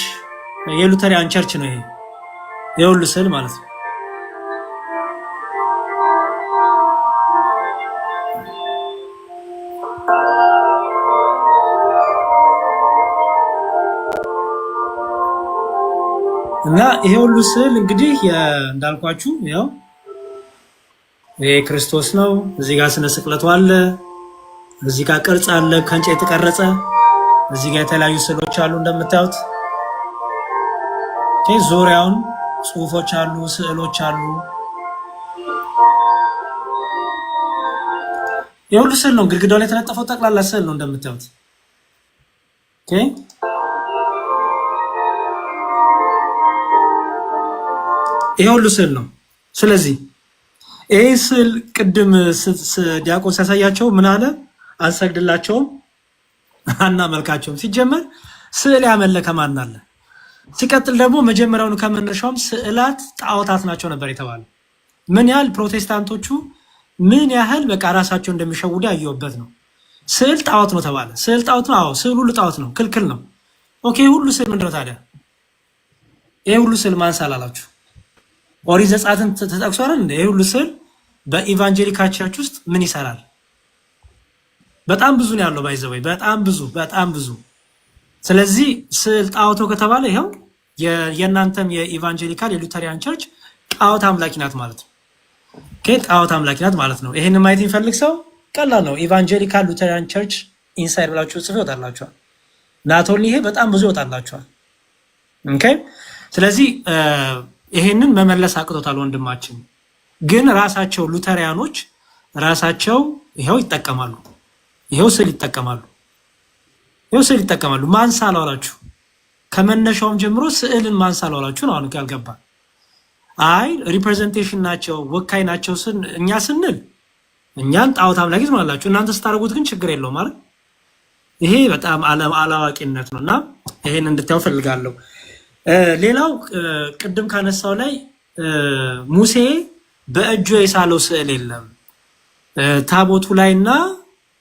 የሉተሪያን ቸርች ነው። ይሄ የሁሉ ስዕል ማለት ነው። እና ይሄ ሁሉ ስዕል እንግዲህ እንዳልኳችሁ ያው ይሄ ክርስቶስ ነው። እዚህ ጋር ስነ ስቅለቱ አለ፣ እዚህ ጋር ቅርጽ አለ ከእንጨት የተቀረጸ፣ እዚህ ጋር የተለያዩ ስዕሎች አሉ እንደምታዩት። ዙሪያውን ጽሁፎች አሉ፣ ስዕሎች አሉ። የሁሉ ስዕል ነው። ግድግዳው ላይ የተለጠፈው ጠቅላላ ስዕል ነው እንደምታዩት። ይሄ ሁሉ ስዕል ነው። ስለዚህ ይሄ ስዕል ቅድም ዲያቆን ሲያሳያቸው ምን አለ? አንሰግድላቸውም አናመልካቸውም። ሲጀመር ስዕል ያመለከ ማን አለ? ሲቀጥል ደግሞ መጀመሪያውኑ ከመነሻውም ስዕላት ጣዖታት ናቸው ነበር የተባለው። ምን ያህል ፕሮቴስታንቶቹ ምን ያህል በቃ ራሳቸው እንደሚሸውዱ ያየሁበት ነው። ስዕል ጣዖት ነው ተባለ። ስዕል ጣዖት ነው? አዎ ስዕል ሁሉ ጣዖት ነው፣ ክልክል ነው። ኦኬ ሁሉ ስዕል ምንድነው ታዲያ? ይሄ ሁሉ ስዕል ማን ሳላላችሁ? ኦሪት ዘጸአትን ተጠቅሷል እንዴ? ይሄ ሁሉ ስዕል በኢቫንጀሊካል ቸርች ውስጥ ምን ይሰራል? በጣም ብዙ ነው ያለው። ባይዘወይ በጣም ብዙ። ስለዚህ ስዕል ጣዖት ነው ከተባለ ይሄው የእናንተም የኢቫንጀሊካል የሉተሪያን ቸርች ጣዖት አምላኪ ናት ማለት ነው። ኦኬ ጣዖት አምላኪ ናት ማለት ነው። ይሄንን ማየት የሚፈልግ ሰው ቀላል ነው። ኢቫንጀሊካል ሉተሪያን ቸርች ኢንሳይድ ብላችሁ ጽፎ ይወጣላችኋል። ናቶል ይሄ በጣም ብዙ ይወጣላችኋል። ኦኬ ስለዚህ ይሄንን መመለስ አቅቶታል ወንድማችን። ግን ራሳቸው ሉተሪያኖች ራሳቸው ይሄው ይጠቀማሉ። ይሄው ስዕል ይጠቀማሉ። ማን ሳላላችሁ? ከመነሻውም ጀምሮ ስዕልን ማን ሳላላችሁ ነው። አሁን ያልገባ አይ ሪፕሬዘንቴሽን ናቸው ወካይ ናቸው እኛ ስንል እኛን ጣዖት አምላኪ ትሆናላችሁ፣ እናንተ ስታደርጉት ግን ችግር የለውም ማለት ይሄ በጣም አላዋቂነት ነው እና ይሄን እንድታዩ ፈልጋለሁ። ሌላው ቅድም ካነሳው ላይ ሙሴ በእጁ የሳለው ስዕል የለም ታቦቱ ላይና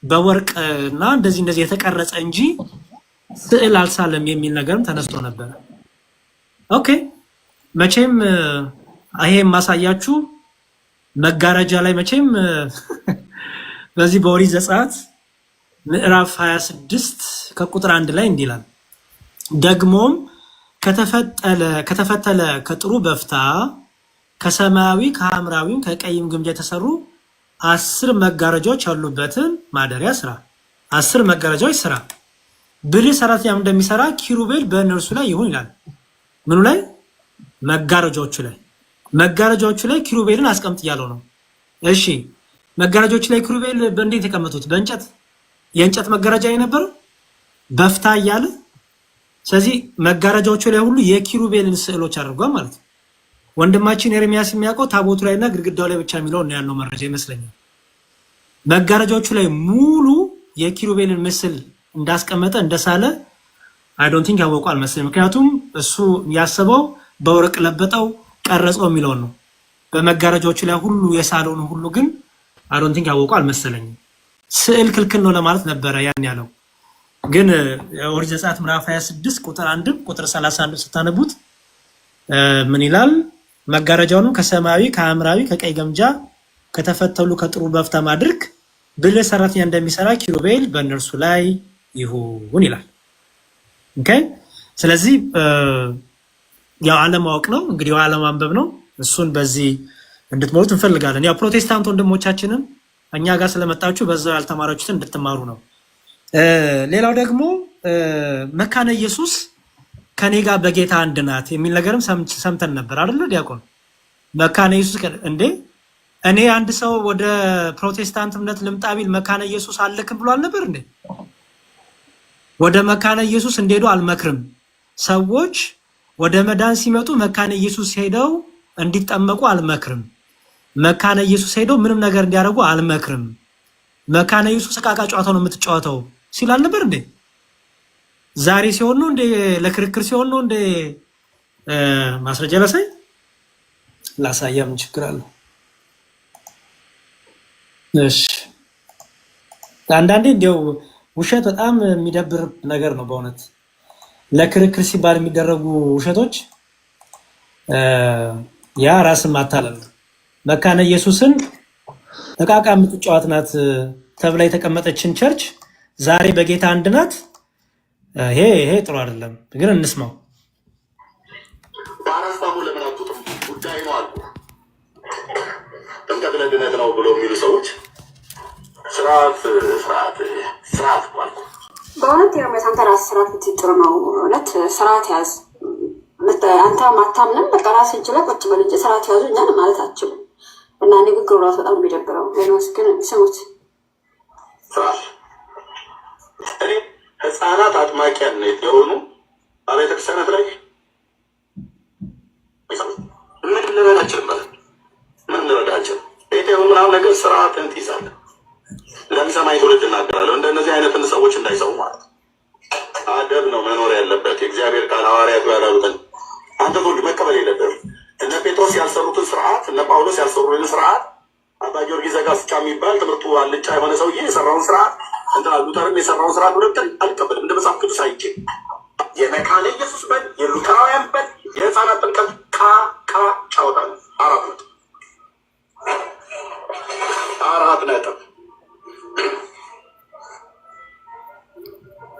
በወርቅ እና እንደዚህ የተቀረጸ እንጂ ስዕል አልሳለም የሚል ነገርም ተነስቶ ነበር። ኦኬ መቼም ይሄ ማሳያችሁ መጋረጃ ላይ መቼም በዚህ በኦሪት ዘጸአት ምዕራፍ 26 ከቁጥር 1 ላይ እንዲህ ይላል፣ ደግሞም ከተፈተለ ከጥሩ በፍታ ከሰማያዊ ከሐምራዊም ከቀይም ግምጃ የተሰሩ 10 መጋረጃዎች ያሉበትን ማደሪያ ስራ። 10 መጋረጃዎች ስራ። ብልህ ሰራተኛም እንደሚሰራ ኪሩቤል በእነርሱ ላይ ይሁን ይላል። ምኑ ላይ? መጋረጃዎቹ ላይ። መጋረጃዎቹ ላይ ኪሩቤልን አስቀምጥ እያለው ነው። እሺ መጋረጃዎቹ ላይ ኪሩቤል በእንዴት የተቀመጡት? በእንጨት የእንጨት መጋረጃ የነበረው በፍታ እያለ ስለዚህ መጋረጃዎቹ ላይ ሁሉ የኪሩቤልን ስዕሎች አድርጓል ማለት ነው። ወንድማችን ኤርሚያስ የሚያውቀው ታቦቱ ላይና ግድግዳው ላይ ብቻ የሚለው ነው ያለው መረጃ ይመስለኛል። መጋረጃዎቹ ላይ ሙሉ የኪሩቤልን ምስል እንዳስቀመጠ እንደሳለ አይ ዶንት ቲንክ ያወቁ አልመሰለኝም። ምክንያቱም እሱ ያሰበው በወርቅ ለበጠው ቀረጸው የሚለውን ነው። በመጋረጃዎቹ ላይ ሁሉ የሳለውን ሁሉ ግን አይ ዶንት ቲንክ ያወቁ አልመሰለኝም። ስዕል ክልክል ነው ለማለት ነበረ ያን ያለው። ግን ኦሪት ዘጸአት ምዕራፍ 26 ቁጥር 1 ቁጥር 31 ስታነቡት ምን ይላል? መጋረጃውንም ከሰማያዊ ከሐምራዊ ከቀይ ገምጃ ከተፈተሉ ከጥሩ በፍታ ማድረግ ብልህ ሰራተኛ እንደሚሰራ ኪሩቤል በእነርሱ ላይ ይሁን ይላል። ኦኬ ስለዚህ ያው አለማወቅ ነው እንግዲህ አለማንበብ ነው። እሱን በዚህ እንድትሞሉት እንፈልጋለን። ያው ፕሮቴስታንት ወንድሞቻችንም እኛ ጋር ስለመጣችሁ በዛው ያልተማራችሁትን እንድትማሩ ነው። ሌላው ደግሞ መካነ ኢየሱስ ከኔ ጋር በጌታ አንድ ናት የሚል ነገርም ሰምተን ነበር አይደል ዲያቆን? መካነ ኢየሱስ እንዴ እኔ አንድ ሰው ወደ ፕሮቴስታንት እምነት ልምጣ ቢል መካነ ኢየሱስ አልልክም ብሏል ነበር እንዴ? ወደ መካነ ኢየሱስ እንዲሄዱ አልመክርም። ሰዎች ወደ መዳን ሲመጡ መካነ ኢየሱስ ሄደው እንዲጠመቁ አልመክርም። መካነ ኢየሱስ ሄደው ምንም ነገር እንዲያደርጉ አልመክርም። መካነ ኢየሱስ ዕቃቃ ጨዋታው ነው የምትጫወተው ሲል አልነበር እንዴ? ዛሬ ሲሆን ነው እንዴ? ለክርክር ሲሆን ነው እንዴ? ማስረጃ ላሳያ ምን ችግር አለው? እሺ አንዳንዴ እንዲያው ውሸት በጣም የሚደብር ነገር ነው በእውነት። ለክርክር ሲባል የሚደረጉ ውሸቶች ያ ራስን ማታለል ነው። መካነ ኢየሱስን ዕቃቃ የምትጫወት ናት ተብላ የተቀመጠችን ቸርች ዛሬ በጌታ አንድ ናት። ይሄ ጥሩ አይደለም። ግን እንስማው። በአራስታሙ ለምን አትወጡም? ጉዳይ ነው አሉ። ጥምቀት ለድነት ነው ብሎ የሚሉ ሰዎች ስርዓት እኮ አልኩ። በእውነት የርሜት አንተ ራስህ ስርዓት ብትጥሩ ነው። እውነት ስርዓት ያዝ። አንተ ማታምንም በቃ ራስህ እጅ ላይ ቁጭ በል እንጂ ስርዓት ያዙ እኛን ማለት አትችልም። እና ንግግሩ ራሱ በጣም የሚደብረው ሌሎስ ግን ስሙት። እኔ ህፃናት አጥማቂያነት የሆኑ አብያተ ክርስቲያናት ላይ ምን ልረዳችን ማለት ምን ልረዳችን ቤቴው ምናምን ነገር ስርዓትን ትይዛለህ። ለሚሰማኝ ትውልድ እናገራለሁ። እንደነዚህ አይነትን ሰዎች እንዳይሰሙ ማለት አደብ ነው መኖር ያለበት። የእግዚአብሔር ቃል ሐዋርያቱ ያላሉትን አንተ ትውልድ መቀበል የለብህም። እነ ጴጥሮስ ያልሰሩትን ስርዓት፣ እነ ጳውሎስ ያልሰሩትን ስርዓት፣ አባ ጊዮርጊስ ዘጋስጫ የሚባል ትምህርቱ አልጫ የሆነ ሰውዬ የሰራውን ስርዓት እንትና ሉተርም የሰራውን ስርዓት ወደብተር አልቀበልም። እንደ መጽሐፍ ቅዱስ አይቼ የመካነ ኢየሱስ በል የሉተራውያን በል የህፃናት ጥምቀት ጫወታ ነው። 4 ነጥብ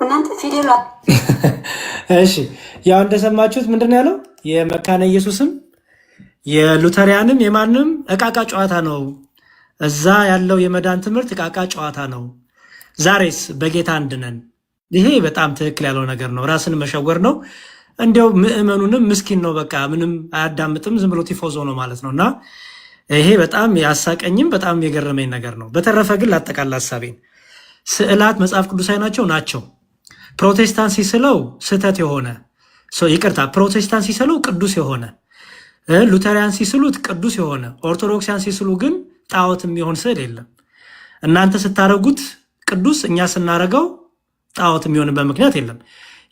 እናንተ ፊደል እሺ ያው እንደሰማችሁት ምንድን ነው ያለው? የመካነ ኢየሱስም የሉተሪያንም የማንም ዕቃቃ ጨዋታ ነው። እዛ ያለው የመዳን ትምህርት ዕቃቃ ጨዋታ ነው። ዛሬስ በጌታ አንድ ነን። ይሄ በጣም ትክክል ያለው ነገር ነው። ራስን መሸወር ነው። እንዲያው ምእመኑንም ምስኪን ነው። በቃ ምንም አያዳምጥም። ዝም ብሎ ቲፎዞ ነው ማለት ነው። እና ይሄ በጣም ያሳቀኝም በጣም የገረመኝ ነገር ነው። በተረፈ ግን ላጠቃላ ሀሳቤን ስዕላት መጽሐፍ ቅዱሳዊ ናቸው። ፕሮቴስታንት ሲስለው ስህተት የሆነ ይቅርታ፣ ፕሮቴስታንት ሲስለው ቅዱስ የሆነ ሉተሪያን ሲስሉት ቅዱስ የሆነ ኦርቶዶክሲያን ሲስሉ ግን ጣዖት የሚሆን ስዕል የለም። እናንተ ስታረጉት ቅዱስ፣ እኛ ስናረገው ጣዖት የሚሆንበት ምክንያት የለም።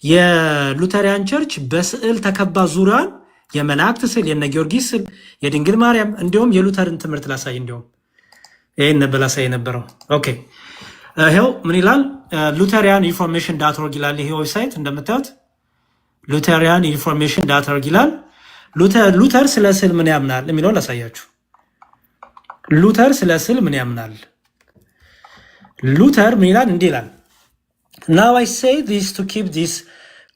የሉተሪያን ቸርች በስዕል ተከባ ዙሪያዋን የመላእክት ስዕል፣ የነ ጊዮርጊስ ስዕል፣ የድንግል ማርያም እንዲሁም የሉተርን ትምህርት ላሳይ እንዲሁም ይህን ነበር ላሳይ የነበረው። ኦኬ ይኸው ምን ይላል? ሉተሪያን ኢንፎርሜሽን ዳት ኦርግ ይላል። ይሄ ዌብሳይት እንደምታዩት ሉተሪያን ኢንፎርሜሽን ዳት ኦርግ ይላል። ሉተር ስለ ስዕል ምን ያምናል የሚለውን ላሳያችሁ። ሉተር ስለ ስዕል ምን ያምናል? ሉተር ምን ይላል? እንዲህ ይላል Now I say this to keep this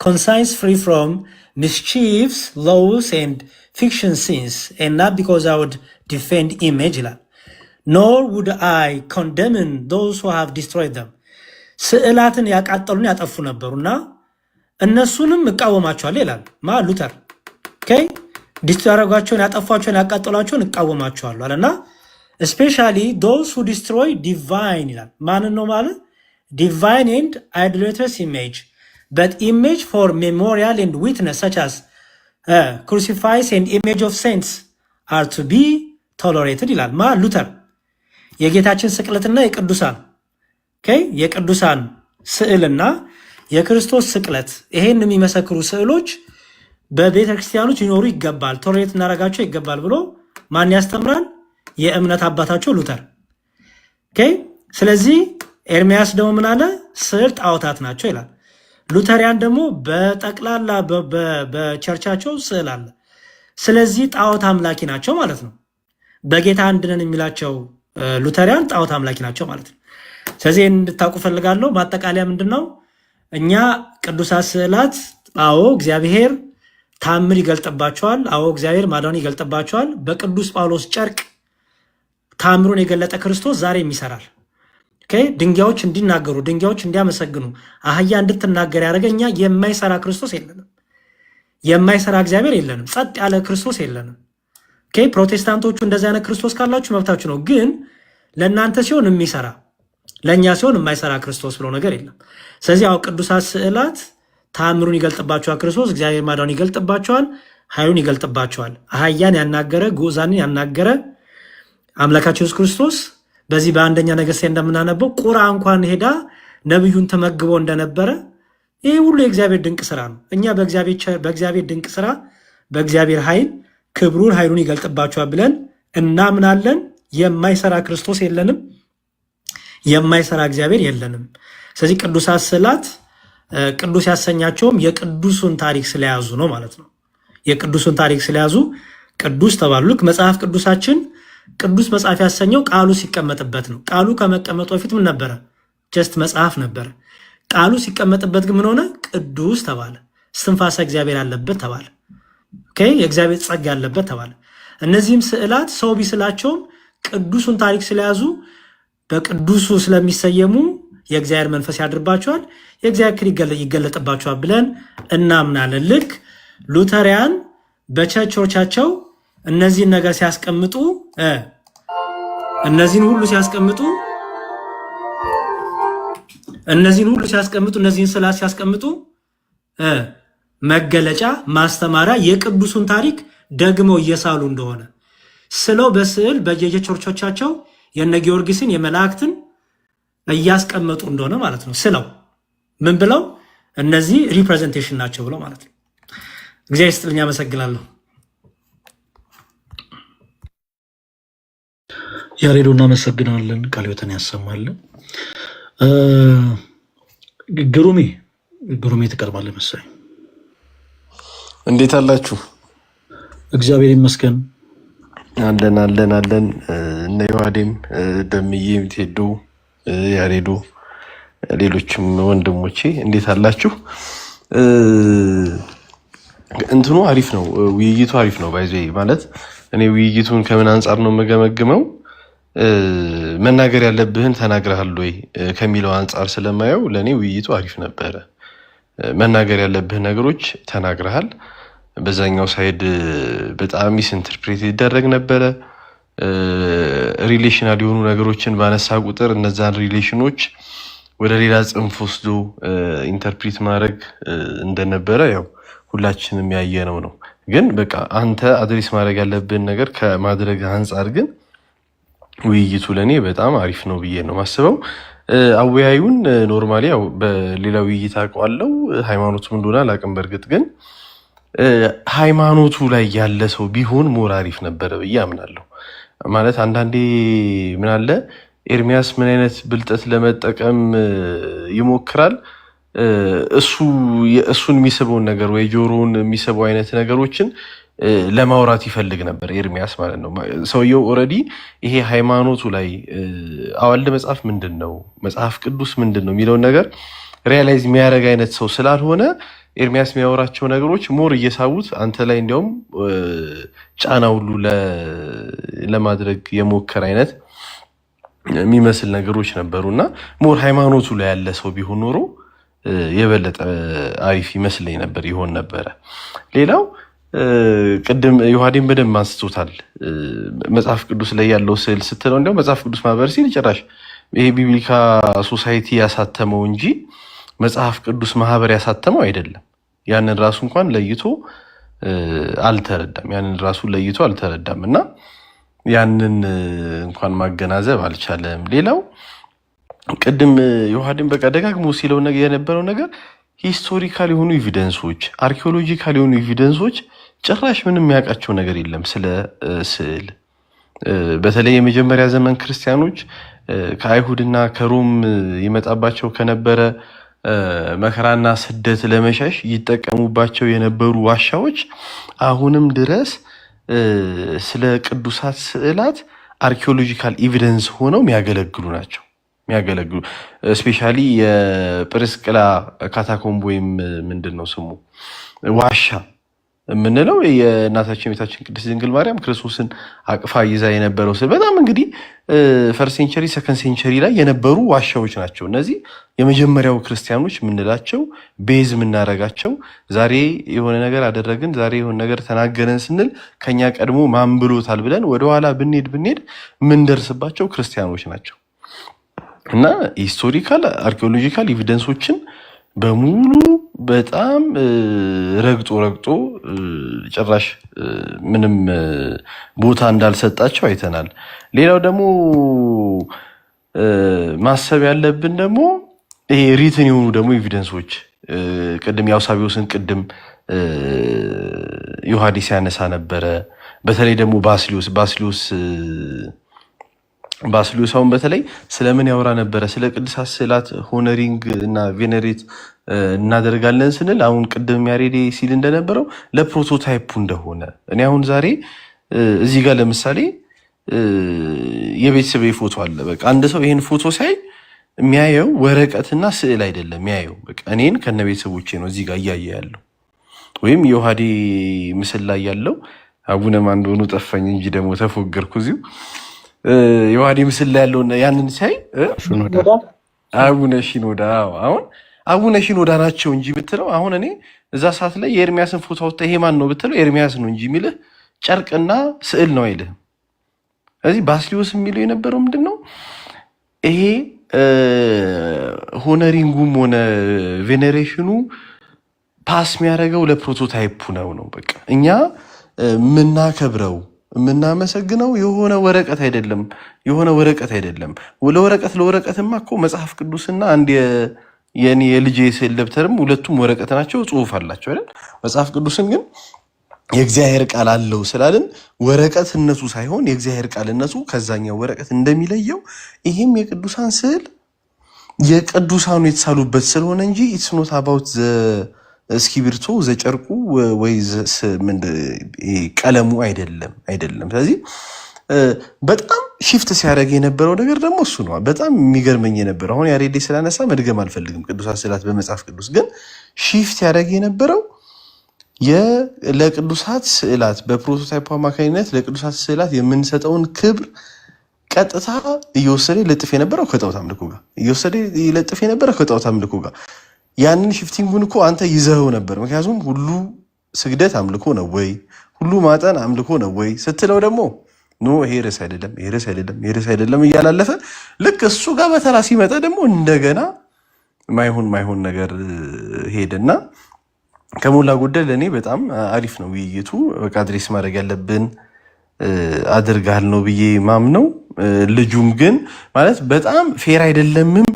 conscience free from mischiefs, laws, and fiction sins, and not because I would defend image ይላል። Nor would I condemn those who have destroyed them. ስዕላትን ያቃጠሉን ያጠፉ ነበሩና እነሱንም እቃወማቸዋለሁ ይላል ማ ሉተር። ኦኬ ዲስትራጓቸውን ያጠፏቸውን ያቃጠሏቸውን እቃወማቸዋለሁ አለና especially those who destroy divine ይላል። ማንን ነው ማለት? divine and idolatrous image, but image for memorial and witness such as crucifix and image of saints are to be tolerated ይላል። ማ ሉተር የጌታችን ስቅለትና የቅዱሳን የቅዱሳን ስዕልና የክርስቶስ ስቅለት ይሄን የሚመሰክሩ ስዕሎች በቤተ ክርስቲያኖች ይኖሩ ይገባል፣ ቶለሬት እናረጋቸው ይገባል ብሎ ማን ያስተምራል? የእምነት አባታቸው ሉተር። ስለዚህ ኤርሚያስ ደግሞ ምን አለ? ስዕል ጣዖታት ናቸው ይላል። ሉተሪያን ደግሞ በጠቅላላ በቸርቻቸው ስዕል አለ። ስለዚህ ጣዖት አምላኪ ናቸው ማለት ነው። በጌታ አንድ ነን የሚላቸው ሉተሪያን ጣዖት አምላኪ ናቸው ማለት ነው። ስለዚህ እንድታውቁ ፈልጋለሁ። ማጠቃለያ ምንድነው? እኛ ቅዱሳት ስዕላት አዎ እግዚአብሔር ታምር ይገልጥባቸዋል። አዎ እግዚአብሔር ማዳን ይገልጥባቸዋል። በቅዱስ ጳውሎስ ጨርቅ ታምሩን የገለጠ ክርስቶስ ዛሬም ይሰራል። ድንጋዮች እንዲናገሩ፣ ድንጋዮች እንዲያመሰግኑ፣ አህያ እንድትናገር ያደረገኛ የማይሰራ ክርስቶስ የለንም። የማይሰራ እግዚአብሔር የለንም። ጸጥ ያለ ክርስቶስ የለንም። ፕሮቴስታንቶቹ እንደዚህ አይነት ክርስቶስ ካላችሁ መብታችሁ ነው። ግን ለእናንተ ሲሆን የሚሰራ ለእኛ ሲሆን የማይሰራ ክርስቶስ ብሎ ነገር የለም። ስለዚህ ያው ቅዱሳት ስዕላት ታምሩን ይገልጥባቸዋል። ክርስቶስ እግዚአብሔር ማዳን ይገልጥባቸዋል፣ ኃይሉን ይገልጥባቸዋል። አህያን ያናገረ ጉዛንን ያናገረ አምላካችን ኢየሱስ ክርስቶስ በዚህ በአንደኛ ነገሥት እንደምናነበው ቁራ እንኳን ሄዳ ነብዩን ተመግቦ እንደነበረ ይህ ሁሉ የእግዚአብሔር ድንቅ ስራ ነው። እኛ በእግዚአብሔር ድንቅ ስራ በእግዚአብሔር ኃይል ክብሩን ኃይሉን ይገልጥባቸዋል ብለን እናምናለን። የማይሰራ ክርስቶስ የለንም። የማይሰራ እግዚአብሔር የለንም። ስለዚህ ቅዱሳት ስዕላት ቅዱስ ያሰኛቸውም የቅዱሱን ታሪክ ስለያዙ ነው ማለት ነው። የቅዱሱን ታሪክ ስለያዙ ቅዱስ ተባሉ። ልክ መጽሐፍ ቅዱሳችን ቅዱስ መጽሐፍ ያሰኘው ቃሉ ሲቀመጥበት ነው። ቃሉ ከመቀመጡ በፊት ምን ነበረ? ጀስት መጽሐፍ ነበረ። ቃሉ ሲቀመጥበት ግን ምን ሆነ? ቅዱስ ተባለ። እስትንፋሰ እግዚአብሔር ያለበት ተባለ። የእግዚአብሔር ጸጋ ያለበት ተባለ። እነዚህም ስዕላት ሰው ቢስላቸውም ቅዱሱን ታሪክ ስለያዙ በቅዱሱ ስለሚሰየሙ የእግዚአብሔር መንፈስ ያድርባቸዋል፣ የእግዚአብሔር ክብር ይገለጥባቸዋል ብለን እናምናለን። ልክ ሉተሪያን በቸርቾቻቸው እነዚህን ነገር ሲያስቀምጡ እነዚህን ሁሉ ሲያስቀምጡ እነዚህን ስዕላት ሲያስቀምጡ መገለጫ ማስተማሪያ የቅዱሱን ታሪክ ደግመው እየሳሉ እንደሆነ ስለው በስዕል በየቸርቾቻቸው የነ ጊዮርጊስን የመላእክትን እያስቀመጡ እንደሆነ ማለት ነው። ስለው ምን ብለው እነዚህ ሪፕሬዘንቴሽን ናቸው ብለው ማለት ነው። እግዚአብሔር ይስጥልኝ፣ አመሰግናለሁ። ያሬዶ እናመሰግናለን። ቃለ ሕይወትን ያሰማልን። ግሩሜ ትቀርባለህ መሰለኝ። እንዴት አላችሁ? እግዚአብሔር ይመስገን። አለን እነ ዮሐዴም ደምዬም ቴዶ ያሬዶ ሌሎችም ወንድሞቼ እንዴት አላችሁ? እንትኑ አሪፍ ነው፣ ውይይቱ አሪፍ ነው። ባይዘ ማለት እኔ ውይይቱን ከምን አንጻር ነው የምገመግመው? መናገር ያለብህን ተናግረሃል ወይ ከሚለው አንጻር ስለማየው ለእኔ ውይይቱ አሪፍ ነበረ። መናገር ያለብህን ነገሮች ተናግረሃል። በዛኛው ሳይድ በጣም ሚስ ኢንተርፕሬት ይደረግ ነበረ። ሪሌሽናል የሆኑ ነገሮችን ባነሳ ቁጥር እነዛን ሪሌሽኖች ወደ ሌላ ጽንፍ ወስዶ ኢንተርፕሬት ማድረግ እንደነበረ ያው ሁላችንም ያየነው ነው። ግን በቃ አንተ አድሬስ ማድረግ ያለብን ነገር ከማድረግ አንጻር ግን ውይይቱ ለእኔ በጣም አሪፍ ነው ብዬ ነው ማስበው። አወያዩን ኖርማሊ ያው በሌላ ውይይት አውቀዋለሁ፣ ሃይማኖቱም እንደሆነ አላውቅም። በእርግጥ ግን ሃይማኖቱ ላይ ያለ ሰው ቢሆን ሞር አሪፍ ነበረ ብዬ አምናለሁ። ማለት አንዳንዴ ምን አለ ኤርሚያስ ምን አይነት ብልጠት ለመጠቀም ይሞክራል። እሱን የሚስበውን ነገር ወይ ጆሮውን የሚስበው አይነት ነገሮችን ለማውራት ይፈልግ ነበር ኤርሚያስ ማለት ነው። ሰውየው ኦልሬዲ ይሄ ሃይማኖቱ ላይ አዋልድ መጽሐፍ ምንድን ነው፣ መጽሐፍ ቅዱስ ምንድን ነው የሚለውን ነገር ሪያላይዝ የሚያደርግ አይነት ሰው ስላልሆነ ኤርሚያስ የሚያወራቸው ነገሮች ሞር እየሳቡት አንተ ላይ እንዲያውም ጫና ሁሉ ለማድረግ የሞከር አይነት የሚመስል ነገሮች ነበሩ እና ሞር ሃይማኖቱ ላይ ያለ ሰው ቢሆን ኖሮ የበለጠ አሪፍ ይመስለኝ ነበር ይሆን ነበረ። ሌላው ቅድም ዮሐዴን በደንብ አንስቶታል። መጽሐፍ ቅዱስ ላይ ያለው ስዕል ስትለው እንዲያው መጽሐፍ ቅዱስ ማህበር ሲል ጭራሽ ይሄ ቢብሊካ ሶሳይቲ ያሳተመው እንጂ መጽሐፍ ቅዱስ ማህበር ያሳተመው አይደለም። ያንን ራሱ እንኳን ለይቶ አልተረዳም እና ያንን እንኳን ማገናዘብ አልቻለም። ሌላው ቅድም ዮሐዴን በቃ ደጋግሞ ሲለው የነበረው ነገር ሂስቶሪካል የሆኑ ኤቪደንሶች፣ አርኪኦሎጂካል የሆኑ ኤቪደንሶች ጭራሽ ምንም የሚያውቃቸው ነገር የለም ስለ ስዕል። በተለይ የመጀመሪያ ዘመን ክርስቲያኖች ከአይሁድና ከሮም ይመጣባቸው ከነበረ መከራና ስደት ለመሸሽ ይጠቀሙባቸው የነበሩ ዋሻዎች አሁንም ድረስ ስለ ቅዱሳት ስዕላት አርኪኦሎጂካል ኤቪደንስ ሆነው የሚያገለግሉ ናቸው። ስፔሻሊ የጵርስቅላ ካታኮምብ ወይም ምንድን ነው ስሙ ዋሻ የምንለው የእናታችን ቤታችን ቅድስት ድንግል ማርያም ክርስቶስን አቅፋ ይዛ የነበረው ስዕል በጣም እንግዲህ ፈርስት ሴንቸሪ ሰከንድ ሴንቸሪ ላይ የነበሩ ዋሻዎች ናቸው። እነዚህ የመጀመሪያው ክርስቲያኖች የምንላቸው ቤዝ የምናረጋቸው ዛሬ የሆነ ነገር አደረግን፣ ዛሬ የሆነ ነገር ተናገረን ስንል ከኛ ቀድሞ ማን ብሎታል ብለን ወደኋላ ብንሄድ የምንደርስባቸው ክርስቲያኖች ናቸው እና ሂስቶሪካል አርኪኦሎጂካል ኤቪደንሶችን በሙሉ በጣም ረግጦ ጭራሽ ምንም ቦታ እንዳልሰጣቸው አይተናል። ሌላው ደግሞ ማሰብ ያለብን ደግሞ ይሄ ሪትን የሆኑ ደግሞ ኤቪደንሶች ቅድም የአውሳቢዎስን ቅድም ዮሐዲስ ያነሳ ነበረ። በተለይ ደግሞ ባስልዮስ አሁን በተለይ ስለምን ያወራ ነበረ? ስለ ቅዱሳት ስዕላት ሆነሪንግ እና ቬነሬት እናደርጋለን ስንል አሁን ቅድም ያሬዴ ሲል እንደነበረው ለፕሮቶታይፑ እንደሆነ እኔ አሁን ዛሬ እዚህ ጋር ለምሳሌ የቤተሰብ ፎቶ አለ። በቃ አንድ ሰው ይሄን ፎቶ ሳይ የሚያየው ወረቀትና ስዕል አይደለም የሚያየው፣ በቃ እኔን ከነ ቤተሰቦቼ ነው እዚህ ጋር እያየ ያለው። ወይም የዮሐዴ ምስል ላይ ያለው አቡነ ማን እንደሆኑ ጠፋኝ እንጂ ደግሞ ተፎገርኩ እዚሁ ዮሐዴ ምስል ላይ ያለው ያንን ሳይ አቡነ ሽኖዳ አሁን አቡነ ሽኖዳ ናቸው እንጂ ብትለው አሁን እኔ እዛ ሰዓት ላይ የኤርሚያስን ፎቶ አውጥተህ ይሄ ማን ነው ብትለው ኤርሚያስ ነው እንጂ የሚልህ ጨርቅና ስዕል ነው አይልህም። ስለዚህ ባስልዮስ የሚለው የነበረው ምንድን ነው? ይሄ ሆነሪንጉም ሆነ ቬኔሬሽኑ ፓስ የሚያደርገው ለፕሮቶታይፑ ነው። በቃ እኛ የምናከብረው የምናመሰግነው የሆነ ወረቀት አይደለም። ለወረቀትማ እኮ መጽሐፍ ቅዱስና አንድ የኔ የልጄ ስዕል ደብተርም ሁለቱም ወረቀት ናቸው፣ ጽሁፍ አላቸው አይደል? መጽሐፍ ቅዱስን ግን የእግዚአብሔር ቃል አለው ስላልን ወረቀትነቱ ሳይሆን የእግዚአብሔር ቃልነቱ ከዛኛው ወረቀት እንደሚለየው ይህም የቅዱሳን ስዕል የቅዱሳኑ የተሳሉበት ስለሆነ እንጂ ኢትስ ኖት አባውት እስክሪብቶ ዘጨርቁ ወይ ቀለሙ አይደለም። ስለዚህ በጣም ሺፍት ሲያደርግ የነበረው ነገር ደግሞ እሱ ነው። በጣም የሚገርመኝ የነበረው አሁን ያሬዴ ስላነሳ መድገም አልፈልግም። ቅዱሳት ስዕላት በመጽሐፍ ቅዱስ ግን ሺፍት ያደርግ የነበረው ለቅዱሳት ስዕላት በፕሮቶታይፕ አማካኝነት ለቅዱሳት ስዕላት የምንሰጠውን ክብር ቀጥታ እየወሰደ ይለጥፍ የነበረው ከጣዖት አምልኮ ጋር ያንን ሽፍቲንጉን እኮ አንተ ይዘኸው ነበር። ምክንያቱም ሁሉ ስግደት አምልኮ ነው ወይ ሁሉ ማጠን አምልኮ ነው ወይ ስትለው ደግሞ ኖ ይሄ ርዕስ አይደለም እያላለፈ ልክ እሱ ጋር በተራ ሲመጣ ደግሞ እንደገና ማይሆን ነገር ሄደና ከሞላ ጎደል ለእኔ በጣም አሪፍ ነው ውይይቱ። በቃ አድሬስ ማድረግ ያለብን አድርጋል ነው ብዬ ማምነው። ልጁም ግን ማለት በጣም ፌር አይደለምም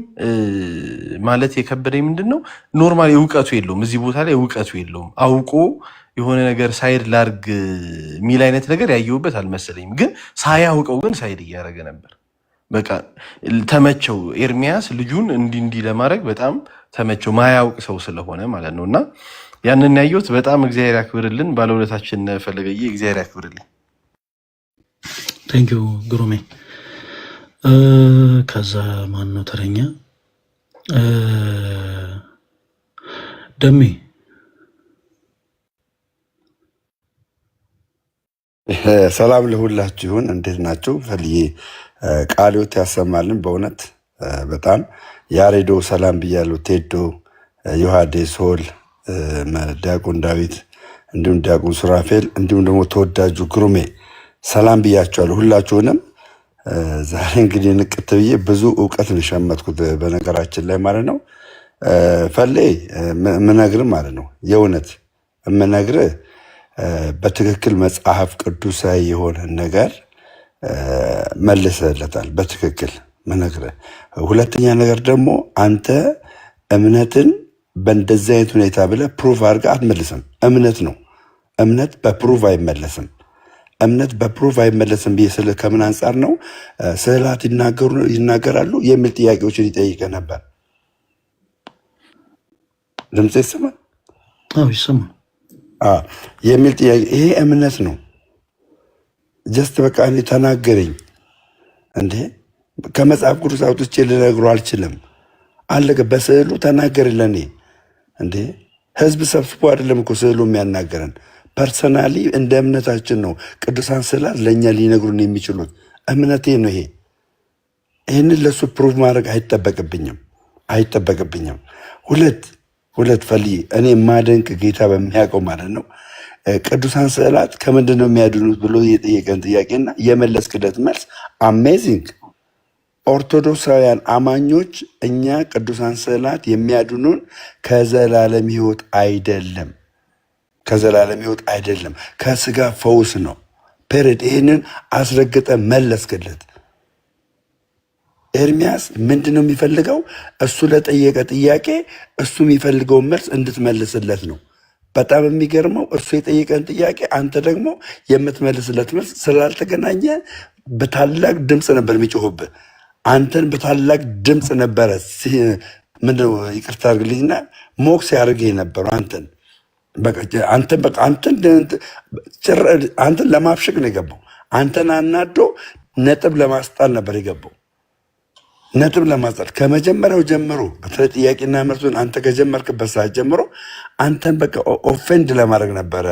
ማለት የከበደኝ ምንድን ነው ኖርማል እውቀቱ የለውም፣ እዚህ ቦታ ላይ እውቀቱ የለውም። አውቆ የሆነ ነገር ሳይድ ላርግ የሚል አይነት ነገር ያየሁበት አልመሰለኝም። ግን ሳያውቀው ግን ሳይድ እያደረገ ነበር። በቃ ተመቸው። ኤርሚያስ ልጁን እንዲህ ለማድረግ በጣም ተመቸው፣ ማያውቅ ሰው ስለሆነ ማለት ነው። እና ያንን ያየሁት በጣም እግዚአብሔር ያክብርልን። ባለውለታችን ፈለገዬ እግዚአብሔር ያክብርልን። ቴንኪው ግሩሜ። ከዛ ማን ነው ተረኛ? ደሜ ሰላም ለሁላችሁ ይሁን። እንዴት ናችሁ? ፈልዬ ቃልዮት ያሰማልን። በእውነት በጣም ያሬዶ ሰላም ብያለሁ። ቴዶ፣ ዮሐዴ፣ ሶል፣ ዲያቆን ዳዊት እንዲሁም ዲያቆን ሱራፌል እንዲሁም ደግሞ ተወዳጁ ግሩሜ ሰላም ብያቸዋለሁ ሁላችሁንም። ዛሬ እንግዲህ ንቅት ብዬ ብዙ እውቀት ነው የሸመትኩት በነገራችን ላይ ማለት ነው። ፈሌ ምነግርህ ማለት ነው የእውነት የምነግርህ በትክክል መጽሐፍ ቅዱሳዊ የሆነ ነገር መልሰለታል። በትክክል ምነግርህ። ሁለተኛ ነገር ደግሞ አንተ እምነትን በእንደዚህ አይነት ሁኔታ ብለህ ፕሩፍ አድርገህ አትመልስም። እምነት ነው። እምነት በፕሩፍ አይመለስም። እምነት በፕሩፍ አይመለስም ብዬ ስልህ ከምን አንጻር ነው? ስዕላት ይናገራሉ የሚል ጥያቄዎችን ይጠይቀ ነበር። ድምፅ ይሰማል? ይሰማል የሚል ጥያቄ። ይሄ እምነት ነው። ጀስት በቃ እኔ ተናገረኝ እንዴ ከመጽሐፍ ቅዱስ አውጥቼ ልነግሮ አልችልም። አለቀ። በስዕሉ ተናገር ለኔ እንዴ። ህዝብ ሰብስቦ አይደለም እኮ ስዕሉ የሚያናገረን። ፐርሰናሊ እንደ እምነታችን ነው ቅዱሳን ስዕላት ለእኛ ሊነግሩን የሚችሉት። እምነቴ ነው ይሄ። ይህንን ለሱ ፕሩቭ ማድረግ አይጠበቅብኝም። ሁለት ፈልይ እኔ ማደንቅ ጌታ በሚያውቀው ማለት ነው ቅዱሳን ስዕላት ከምንድን ነው የሚያድኑት ብሎ የጠየቀን ጥያቄና የመለስክለት መልስ አሜዚንግ። ኦርቶዶክሳውያን አማኞች እኛ ቅዱሳን ስዕላት የሚያድኑን ከዘላለም ሕይወት አይደለም፣ ከስጋ ፈውስ ነው። ፔሬድ። ይህንን አስረግጠ መለስክለት። ኤርሚያስ ምንድን ነው የሚፈልገው? እሱ ለጠየቀ ጥያቄ እሱ የሚፈልገውን መልስ እንድትመልስለት ነው። በጣም የሚገርመው እሱ የጠየቀን ጥያቄ አንተ ደግሞ የምትመልስለት መልስ ስላልተገናኘ በታላቅ ድምፅ ነበር የሚጮህብህ። አንተን በታላቅ ድምፅ ነበረ ምንድን ነው ይቅርታ አድርግልኝና ሞክስ ያደርግህ የነበረው አንተን ለማብሸቅ ነው የገባው። አንተን አናዶ ነጥብ ለማስጣል ነበር የገባው። ነጥብ ለማስጣል ከመጀመሪያው ጀምሮ በተለይ ጥያቄና መልሱን አንተ ከጀመርክበት ሰዓት ጀምሮ አንተን በቃ ኦፌንድ ለማድረግ ነበረ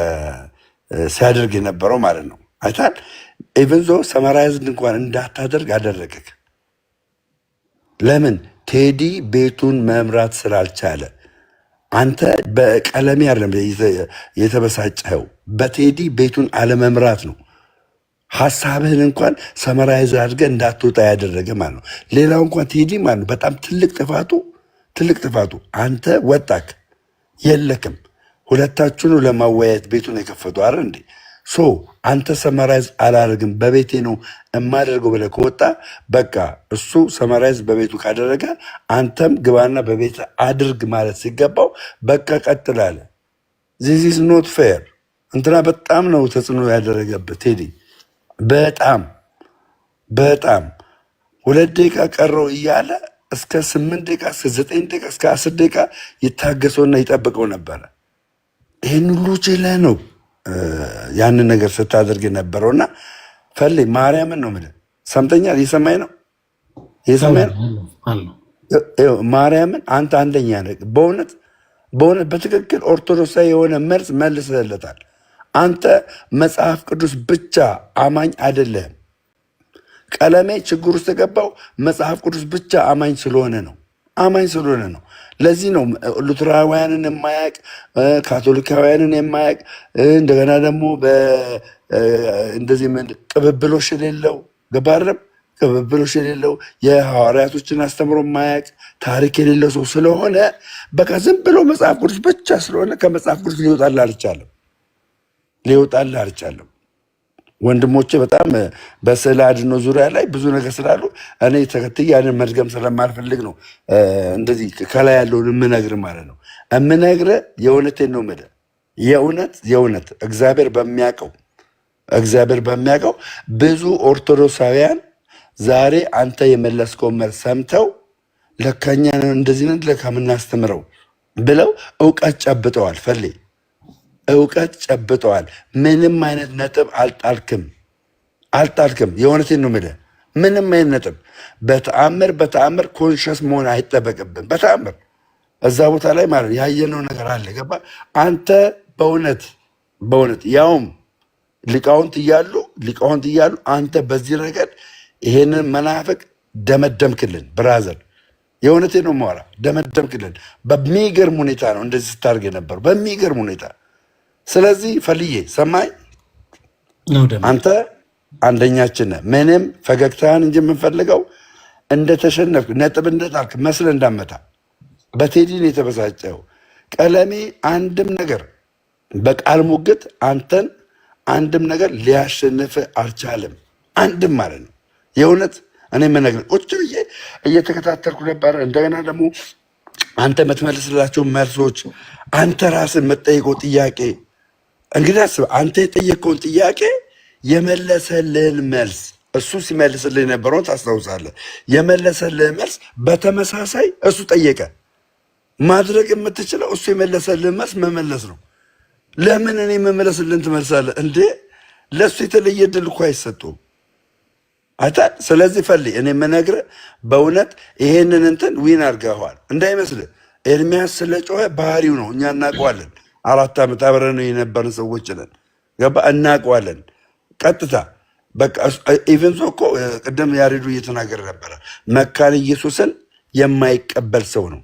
ሲያደርግ የነበረው ማለት ነው። አይታል ኢቨን ዞ ሰማራይዝድ እንኳን እንዳታደርግ አደረገክ። ለምን? ቴዲ ቤቱን መምራት ስላልቻለ። አንተ በቀለሜ አይደለም የተበሳጨኸው፣ በቴዲ ቤቱን አለመምራት ነው። ሀሳብህን እንኳን ሰመራይዝ አድርገህ እንዳትወጣ ያደረገ ማለት ነው። ሌላው እንኳን ቴዲ ማለት ነው በጣም ትልቅ ጥፋቱ አንተ ወጣክ የለክም። ሁለታችሁን ለማወያየት ቤቱን የከፈቱ አረ እንዴ ሶ አንተ ሰመራይዝ አላደርግም በቤቴ ነው የማደርገው ብለህ ከወጣ በቃ እሱ ሰመራይዝ በቤቱ ካደረገ አንተም ግባና በቤት አድርግ ማለት ሲገባው በቃ ቀጥላለ። ዚስ ኢዝ ኖት ፌር። እንትና በጣም ነው ተጽዕኖ ያደረገበት ቴዲ በጣም 2 ደቂቃ ቀረው እያለ እስከ 8 ደቂቃ እስከ 9 ደቂቃ እስከ 10 ደቂቃ ይታገሰውና ይጠብቀው ነበረ። ይህን ሁሉ ችለህ ነው ያንን ነገር ስታደርግ የነበረውና ፈልይ ማርያምን ነው የምልህ። ሰምተኛል? እየሰማኝ ነው ማርያምን አንተ አንደኛ ነህ። በእውነት በትክክል ኦርቶዶክሳዊ የሆነ መልስ መልሰለታል። አንተ መጽሐፍ ቅዱስ ብቻ አማኝ አይደለህም። ቀለሜ ችግር ውስጥ የገባው መጽሐፍ ቅዱስ ብቻ አማኝ ስለሆነ ነው። ለዚህ ነው ሉትራውያንን የማያቅ ካቶሊካውያንን የማያቅ እንደገና ደግሞ እንደዚህ ቅብብሎሽ የሌለው ገባረም ቅብብሎሽ የሌለው የሐዋርያቶችን አስተምሮ የማያቅ ታሪክ የሌለው ሰው ስለሆነ በቃ ዝም ብሎ መጽሐፍ ቅዱስ ብቻ ስለሆነ ከመጽሐፍ ቅዱስ ሊወጣልህ አልቻለም። ወንድሞቼ በጣም በስዕለ አድኖ ዙሪያ ላይ ብዙ ነገር ስላሉ እኔ ተከትዬ ያንን መድገም ስለማልፈልግ ነው እንደዚህ ከላይ ያለውን የምነግርህ ማለት ነው። የምነግርህ የእውነቴን ነው የምልህ። የእውነት እግዚአብሔር በሚያውቀው ብዙ ኦርቶዶክሳውያን ዛሬ አንተ የመለስከውን መልስ ሰምተው ለካኛ እንደዚህ ነን ለካ የምናስተምረው ብለው እውቀት ጨብጠዋል። እውቀት ጨብጠዋል። ምንም አይነት ነጥብ አልጣልክም። የእውነቴን ነው የምልህ። ምንም አይነት ነጥብ በተአምር ኮንሽስ መሆን አይጠበቅብን። በተአምር እዛ ቦታ ላይ ማለት ያየነው ነገር አለ። ገባ? አንተ በእውነት ያውም ሊቃውንት እያሉ አንተ በዚህ ረገድ ይሄንን መናፍቅ ደመደምክልን። ብራዘር የእውነቴን ነው የማወራ። ደመደምክልን። በሚገርም ሁኔታ ነው እንደዚህ ስታደርግ የነበረው። በሚገርም ሁኔታ ስለዚህ ፈልዬ ሰማይ ነው ደግሞ አንተ አንደኛችን ነህ። ምንም ፈገግታህን እንጂ የምንፈልገው እንደተሸነፍክ ነጥብ እንደጣልክ መስለ እንዳመታ በቴዲን የተበሳጨው ቀለሜ አንድም ነገር በቃል ሙግት አንተን አንድም ነገር ሊያሸንፍ አልቻለም። አንድም ማለት ነው። የእውነት እኔ የምነግርህ ቁጭ ብዬ እየተከታተልኩ ነበር። እንደገና ደግሞ አንተ የምትመልስላቸው መልሶች፣ አንተ ራስህ የምትጠይቀው ጥያቄ እንግዲህ አስብ። አንተ የጠየቀውን ጥያቄ የመለሰልህን መልስ እሱ ሲመልስልህ የነበረውን ታስታውሳለህ። የመለሰልህን መልስ በተመሳሳይ እሱ ጠየቀ። ማድረግ የምትችለው እሱ የመለሰልህን መልስ መመለስ ነው። ለምን እኔ መመለስልን ትመልሳለህ እንዴ? ለእሱ የተለየ ድል እኮ አይሰጡም። አይታል። ስለዚህ ፈልይ እኔ የምነግርህ በእውነት ይሄንን እንትን ዊን አድርገዋል እንዳይመስልህ። ኤርሚያስ ስለ ጮኸ ባህሪው ነው። እኛ እናውቀዋለን። 4 ዓመት አብረን የነበርን ሰዎች ነን። ገባ እናውቀዋለን። ቀጥታ በቃ ኢቨን ሰው እኮ ቅድም ያሬዱ እየተናገረ ነበረ። መካነ ኢየሱስን የማይቀበል ሰው ነው።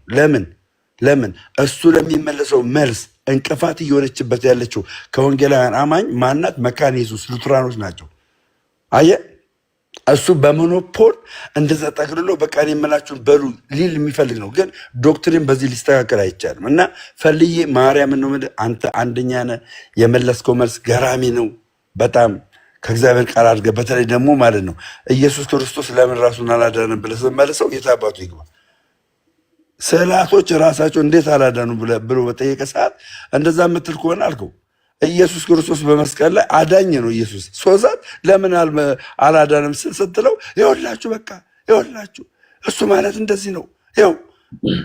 ለምን እሱ ለሚመለሰው መልስ እንቅፋት እየሆነችበት ያለችው ከወንጌላውያን አማኝ ማናት? መካነ ኢየሱስ ሉትራኖች ናቸው። አየህ እሱ በሞኖፖል እንደዛ ጠቅልሎ በቃ እኔ የምላችሁን በሉ ሊል የሚፈልግ ነው። ግን ዶክትሪን በዚህ ሊስተካከል አይቻልም። እና ፈልዬ ማርያምን ነው የምልህ፣ አንተ አንደኛ ነህ። የመለስከው መልስ ገራሚ ነው በጣም ከእግዚአብሔር ቃል አድርገህ። በተለይ ደግሞ ማለት ነው ኢየሱስ ክርስቶስ ለምን ራሱን አላዳንም ብለህ ስትመልሰው የታባቱ ይግባ። ስዕላቶች ራሳቸው እንዴት አላዳኑ ብሎ በጠየቀ ሰዓት እንደዛ የምትል ከሆነ አልከው ኢየሱስ ክርስቶስ በመስቀል ላይ አዳኝ ነው። ኢየሱስ ሶዛት ለምን አላዳንም ስትለው ይኸውላችሁ በቃ ይኸውላችሁ እሱ ማለት እንደዚህ ነው፣ ይኸው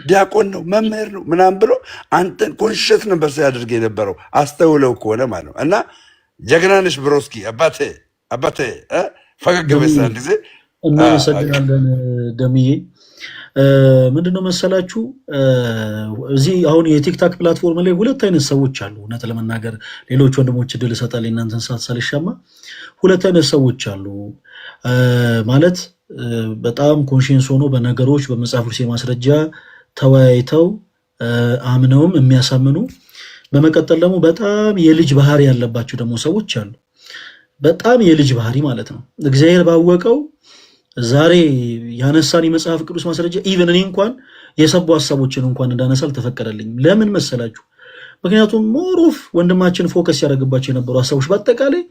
ዲያቆን ነው መምህር ነው ምናምን ብሎ አንተን ኮንሸት ነበር ሲያደርግ የነበረው አስተውለው ከሆነ ማለት ነው። እና ጀግናንሽ ብሮስኪ አባቴ ፈገግ በሳል ጊዜ እናመሰግናለን ደምዬ። ምንድነው መሰላችሁ እዚህ አሁን የቲክታክ ፕላትፎርም ላይ 2 አይነት ሰዎች አሉ። እውነት ለመናገር ሌሎች ወንድሞች ድል እሰጣለሁ እናንተን ሳልሻማ 2 አይነት ሰዎች አሉ ማለት በጣም ኮንሽንስ ሆኖ በነገሮች በመጽሐፍ ቅዱስ ማስረጃ ተወያይተው አምነውም የሚያሳምኑ፣ በመቀጠል ደግሞ በጣም የልጅ ባህሪ ያለባቸው ደግሞ ሰዎች አሉ። በጣም የልጅ ባህሪ ማለት ነው። እግዚአብሔር ባወቀው ዛሬ ያነሳን የመጽሐፍ ቅዱስ ማስረጃ ኢቨን እኔ እንኳን የሰቡ ሀሳቦችን እንኳን እንዳነሳ አልተፈቀደልኝም። ለምን መሰላችሁ? ምክንያቱም ሞሮፍ ወንድማችን ፎከስ ያደረግባቸው የነበሩ ሀሳቦች በአጠቃላይ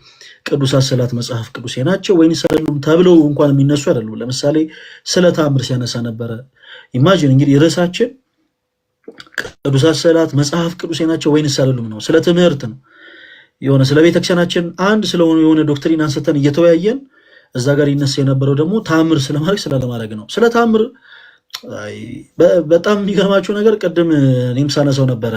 ቅዱሳት ስዕላት መጽሐፍ ቅዱሴ ናቸው ወይንስ አይደሉም ተብለው እንኳን የሚነሱ አይደሉም። ለምሳሌ ስለ ተአምር ሲያነሳ ነበረ። ኢማጂን እንግዲህ ርዕሳችን ቅዱሳት ስዕላት መጽሐፍ ቅዱሴ ናቸው ወይንስ አይደሉም ነው። ስለ ትምህርት ነው። የሆነ ስለ ቤተክርስቲያናችን አንድ ስለሆነ የሆነ ዶክትሪን አንስተን እየተወያየን እዛ ጋር ይነሳ የነበረው ደግሞ ታምር ስለማድረግ ስላለማድረግ ነው። ስለ ታምር በጣም የሚገርማችሁ ነገር ቅድም እኔም ሳነሳው ነበረ።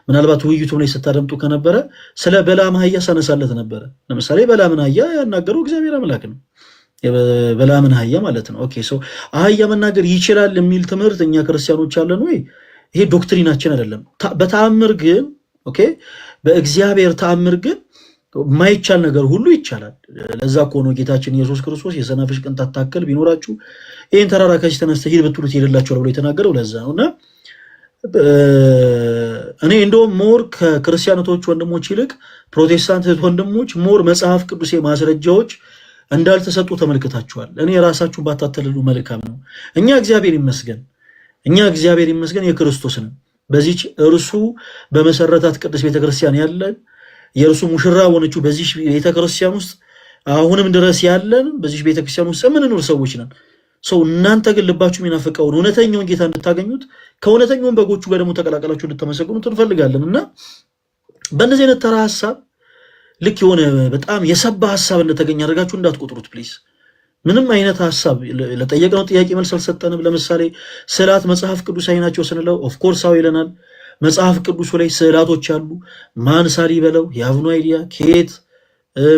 ምናልባት ውይይቱ ላይ ስታደምጡ ከነበረ ስለ በለዓም አህያ ሳነሳለት ነበረ። ለምሳሌ በለዓምን አህያ ያናገረው እግዚአብሔር አምላክ ነው። በለዓምን አህያ ማለት ነው። ኦኬ ሶ አህያ መናገር ይችላል የሚል ትምህርት እኛ ክርስቲያኖች አለን ወይ? ይሄ ዶክትሪናችን አይደለም። በተአምር ግን ኦኬ፣ በእግዚአብሔር ተአምር ግን ማይቻል ነገር ሁሉ ይቻላል። ለዛ እኮ ነው ጌታችን ኢየሱስ ክርስቶስ የሰናፍጭ ቅንጣት ታክል ቢኖራችሁ ይህን ተራራ ከዚህ ተነስተህ ሂድ ብትሉት ይሄድላችኋል ብሎ የተናገረው ለዛ ነው። እና እኔ እንደውም ሞር ከክርስቲያኖቶች ወንድሞች ይልቅ ፕሮቴስታንት ወንድሞች ሞር መጽሐፍ ቅዱስ ማስረጃዎች እንዳልተሰጡ ተመልክታችኋል። እኔ የራሳችሁ ባታተልሉ መልካም ነው። እኛ እግዚአብሔር ይመስገን የክርስቶስ ነን። በዚች እርሱ በመሰረታት ቅዱስ ቤተክርስቲያን ያለን የእርሱ ሙሽራ ሆነችው በዚህ ቤተክርስቲያን ውስጥ አሁንም ድረስ ያለን በዚህ ቤተክርስቲያን ውስጥ የምንኖር ሰዎች ነን። ሰው እናንተ ግን ልባችሁ የሚናፍቀውን እውነተኛውን ጌታ እንድታገኙት ከእውነተኛውን በጎቹ ጋር ደግሞ ተቀላቀላችሁ እንድትመሰግኑት እንፈልጋለን። እና በእነዚህ አይነት ተራ ሀሳብ ልክ የሆነ በጣም የሰባ ሀሳብ እንደተገኘ አድርጋችሁ እንዳትቆጥሩት ፕሊዝ። ምንም አይነት ሀሳብ ለጠየቅነው ጥያቄ መልስ አልሰጠንም። ለምሳሌ ስዕላት መጽሐፍ ቅዱሳዊ ናቸው ስንለው ኦፍኮርስ አዎ ይለናል። መጽሐፍ ቅዱሱ ላይ ስዕላቶች አሉ። ማን ሳሊ በለው የአብኑ አይዲያ ከየት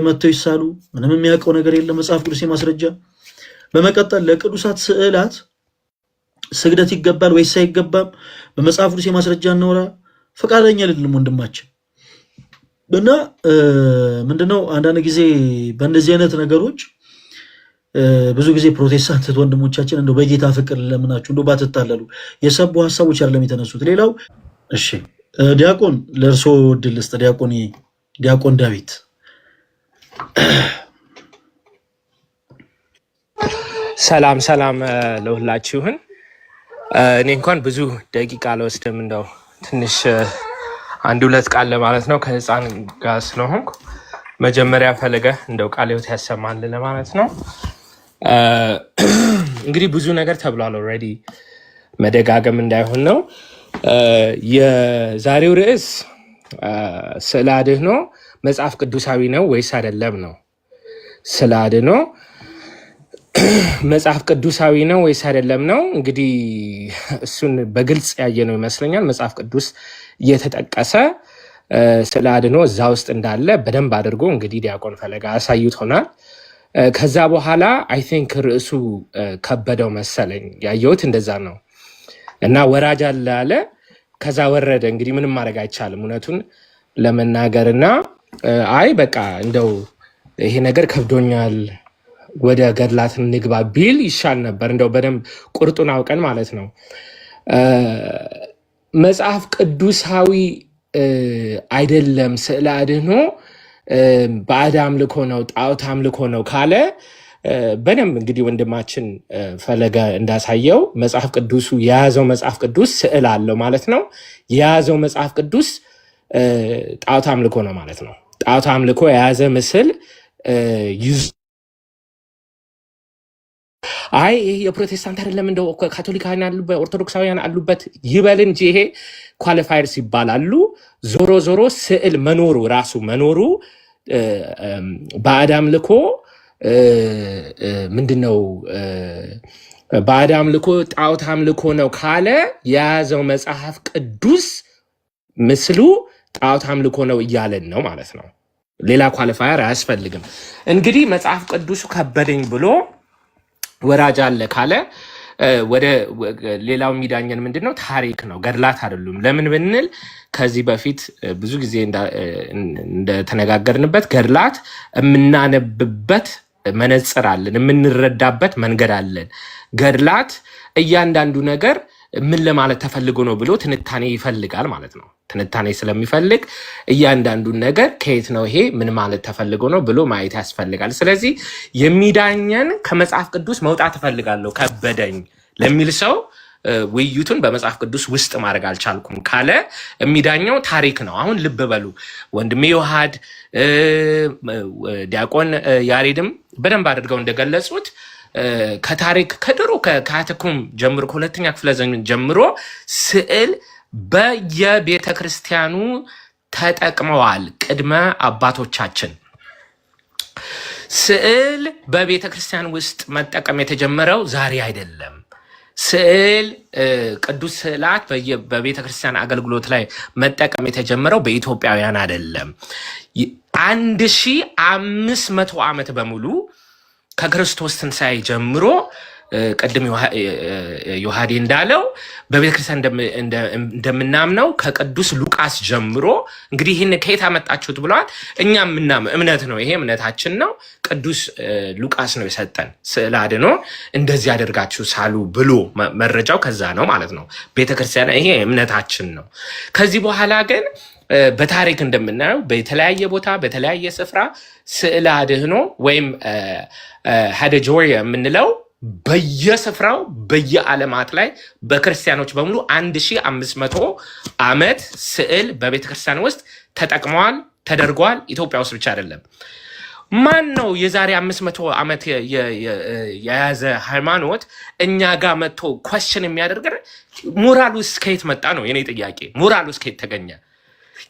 መጥተው ይሳሉ ምንም የሚያውቀው ነገር የለም። መጽሐፍ ቅዱስ ማስረጃ። በመቀጠል ለቅዱሳት ስዕላት ስግደት ይገባል ወይስ አይገባም? በመጽሐፍ ቅዱስ ማስረጃ እናወራ። ፈቃደኛ አይደለም ወንድማችን። እና ምንድነው አንዳንድ ጊዜ በእንደዚህ አይነት ነገሮች ብዙ ጊዜ ፕሮቴስታንት ወንድሞቻችን እንደው በጌታ ፍቅር ለምናችሁ እንደው ባትታለሉ። የሰቡ ሀሳቦች አይደለም የተነሱት። ሌላው እሺ ዲያቆን ለእርሶ ዕድል ልስጥ። ዲያቆን ዳዊት ሰላም ለሁላችሁን። እኔ እንኳን ብዙ ደቂቃ አልወስድም፣ እንደው ትንሽ አንድ ሁለት ቃል ለማለት ነው ከህፃን ጋር ስለሆንኩ። መጀመሪያ ፈለገ እንደው ቃለ ሕይወት ያሰማል ለማለት ነው። እንግዲህ ብዙ ነገር ተብሏል ኦልሬዲ፣ መደጋገም እንዳይሆን ነው። የዛሬው ርዕስ ስዕለ አድኅኖ መጽሐፍ ቅዱሳዊ ነው ወይስ አይደለም ነው። ስዕለ አድኅኖ መጽሐፍ ቅዱሳዊ ነው ወይስ አይደለም ነው። እንግዲህ እሱን በግልጽ ያየነው ይመስለኛል። መጽሐፍ ቅዱስ እየተጠቀሰ ስዕለ አድኅኖ እዛ ውስጥ እንዳለ በደንብ አድርጎ እንግዲህ ዲያቆን ፈለገ አሳይቶናል። ከዛ በኋላ አይ ቲንክ ርዕሱ ከበደው መሰለኝ፣ ያየሁት እንደዛ ነው። እና ወራጅ አለ አለ፣ ከዛ ወረደ። እንግዲህ ምንም ማድረግ አይቻልም እውነቱን ለመናገርና አይ በቃ እንደው ይሄ ነገር ከብዶኛል ወደ ገድላት ንግባ ቢል ይሻል ነበር፣ እንደው በደንብ ቁርጡን አውቀን ማለት ነው። መጽሐፍ ቅዱሳዊ አይደለም ስዕለ አድኅኖ ባዕድ አምልኮ ነው ጣዖት አምልኮ ነው ካለ በደንብ እንግዲህ ወንድማችን ፈለገ እንዳሳየው መጽሐፍ ቅዱሱ የያዘው መጽሐፍ ቅዱስ ስዕል አለው ማለት ነው። የያዘው መጽሐፍ ቅዱስ ጣዖት አምልኮ ነው ማለት ነው። ጣዖት አምልኮ የያዘ ምስል ይዞ አይ ይሄ የፕሮቴስታንት አይደለም እንደው ካቶሊካውያን አሉበት ኦርቶዶክሳውያን አሉበት ይበል እንጂ ይሄ ኳሊፋየርስ ይባላሉ። ዞሮ ዞሮ ስዕል መኖሩ ራሱ መኖሩ ባዕድ አምልኮ ምንድነው ባዕድ አምልኮ ጣዖት አምልኮ ነው ካለ የያዘው መጽሐፍ ቅዱስ ምስሉ ጣዖት አምልኮ ነው እያለን ነው ማለት ነው። ሌላ ኳሊፋየር አያስፈልግም። እንግዲህ መጽሐፍ ቅዱሱ ከበደኝ ብሎ ወራጅ አለ ካለ ወደ ሌላው የሚዳኘን ምንድነው? ታሪክ ነው፣ ገድላት አይደሉም። ለምን ብንል ከዚህ በፊት ብዙ ጊዜ እንደተነጋገርንበት ገድላት የምናነብበት መነጽር አለን፣ የምንረዳበት መንገድ አለን። ገድላት እያንዳንዱ ነገር ምን ለማለት ተፈልጎ ነው ብሎ ትንታኔ ይፈልጋል ማለት ነው። ትንታኔ ስለሚፈልግ እያንዳንዱን ነገር ከየት ነው ይሄ ምን ማለት ተፈልጎ ነው ብሎ ማየት ያስፈልጋል። ስለዚህ የሚዳኘን ከመጽሐፍ ቅዱስ መውጣት እፈልጋለሁ ከበደኝ ለሚል ሰው ውይይቱን በመጽሐፍ ቅዱስ ውስጥ ማድረግ አልቻልኩም ካለ የሚዳኘው ታሪክ ነው። አሁን ልብ በሉ ወንድሜ ዮሐድ ዲያቆን ያሬድም በደንብ አድርገው እንደገለጹት ከታሪክ ከድሮ ከካተኩም ጀምሮ ከሁለተኛ ክፍለ ዘመን ጀምሮ ስዕል በየቤተ ክርስቲያኑ ተጠቅመዋል። ቅድመ አባቶቻችን ስዕል በቤተ ክርስቲያን ውስጥ መጠቀም የተጀመረው ዛሬ አይደለም። ስዕል ቅዱስ ስዕላት በቤተ ክርስቲያን አገልግሎት ላይ መጠቀም የተጀመረው በኢትዮጵያውያን አይደለም። 1500 ዓመት በሙሉ ከክርስቶስ ትንሣኤ ጀምሮ ቅድም ዮሐዴ እንዳለው በቤተክርስቲያን እንደምናምነው ከቅዱስ ሉቃስ ጀምሮ እንግዲህ ይህን ከየት አመጣችሁት ብለዋል። እኛ የምናምን እምነት ነው፣ ይሄ እምነታችን ነው። ቅዱስ ሉቃስ ነው የሰጠን ስዕለ አድኅኖ እንደዚህ አደርጋችሁ ሳሉ ብሎ መረጃው ከዛ ነው ማለት ነው። ቤተክርስቲያን ይሄ እምነታችን ነው። ከዚህ በኋላ ግን በታሪክ እንደምናየው በተለያየ ቦታ በተለያየ ስፍራ ስዕለ አድኅኖ ወይም ሃደጆሪያ የምንለው በየስፍራው በየዓለማት ላይ በክርስቲያኖች በሙሉ 1500 ዓመት ስዕል በቤተክርስቲያን ውስጥ ተጠቅመዋል፣ ተደርጓል። ኢትዮጵያ ውስጥ ብቻ አይደለም። ማን ነው የዛሬ 500 ዓመት የያዘ ሃይማኖት እኛ ጋር መጥቶ ኳስችን የሚያደርገን? ሞራል ውስጥ ከየት መጣ ነው የኔ ጥያቄ። ሞራል ውስጥ ከየት ተገኘ?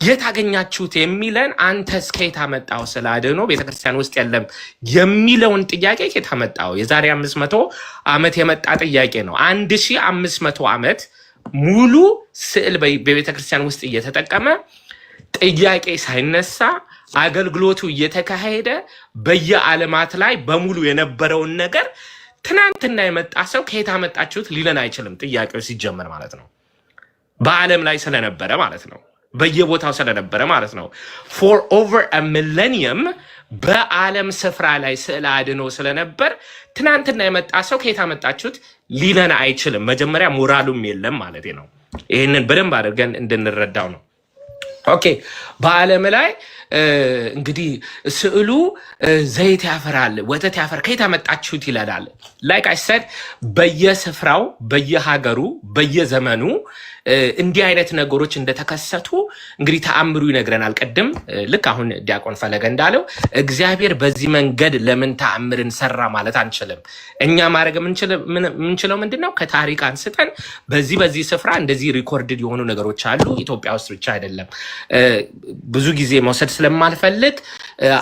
የት አገኛችሁት የሚለን አንተስ ከየት አመጣው? ስዕለ አድኅኖ ቤተክርስቲያን ውስጥ የለም የሚለውን ጥያቄ ከየት አመጣው? የዛሬ 500 ዓመት የመጣ ጥያቄ ነው። 1500 ዓመት ሙሉ ስዕል በቤተክርስቲያን ውስጥ እየተጠቀመ ጥያቄ ሳይነሳ አገልግሎቱ እየተካሄደ በየዓለማት ላይ በሙሉ የነበረውን ነገር ትናንትና የመጣ ሰው ከየት አመጣችሁት ሊለን አይችልም። ጥያቄው ሲጀመር ማለት ነው በዓለም ላይ ስለነበረ ማለት ነው፣ በየቦታው ስለነበረ ማለት ነው። ፎር ኦቨር አ ሚሌኒየም በዓለም ስፍራ ላይ ስዕለ አድኅኖ ስለነበር ትናንትና የመጣ ሰው ከየት አመጣችሁት ሊለን አይችልም። መጀመሪያ ሞራሉም የለም ማለት ነው። ይህንን በደንብ አድርገን እንድንረዳው ነው ኦኬ በዓለም ላይ እንግዲህ ስዕሉ ዘይት ያፈራል ወተት ያፈር ከየት አመጣችሁት ይላል። ላይክ አይ ሰድ በየስፍራው በየሀገሩ በየዘመኑ እንዲህ አይነት ነገሮች እንደተከሰቱ እንግዲህ ተአምሩ ይነግረናል። ቀደም ልክ አሁን ዲያቆን ፈለገ እንዳለው እግዚአብሔር በዚህ መንገድ ለምን ተአምርን ሰራ ማለት አንችልም። እኛ ማድረግ የምንችለው ምንድነው ከታሪክ አንስተን በዚህ ስፍራ እንደዚህ ሪኮርድድ የሆኑ ነገሮች አሉ። ኢትዮጵያ ውስጥ ብቻ አይደለም። ብዙ ጊዜ መውሰድ ስለማልፈልግ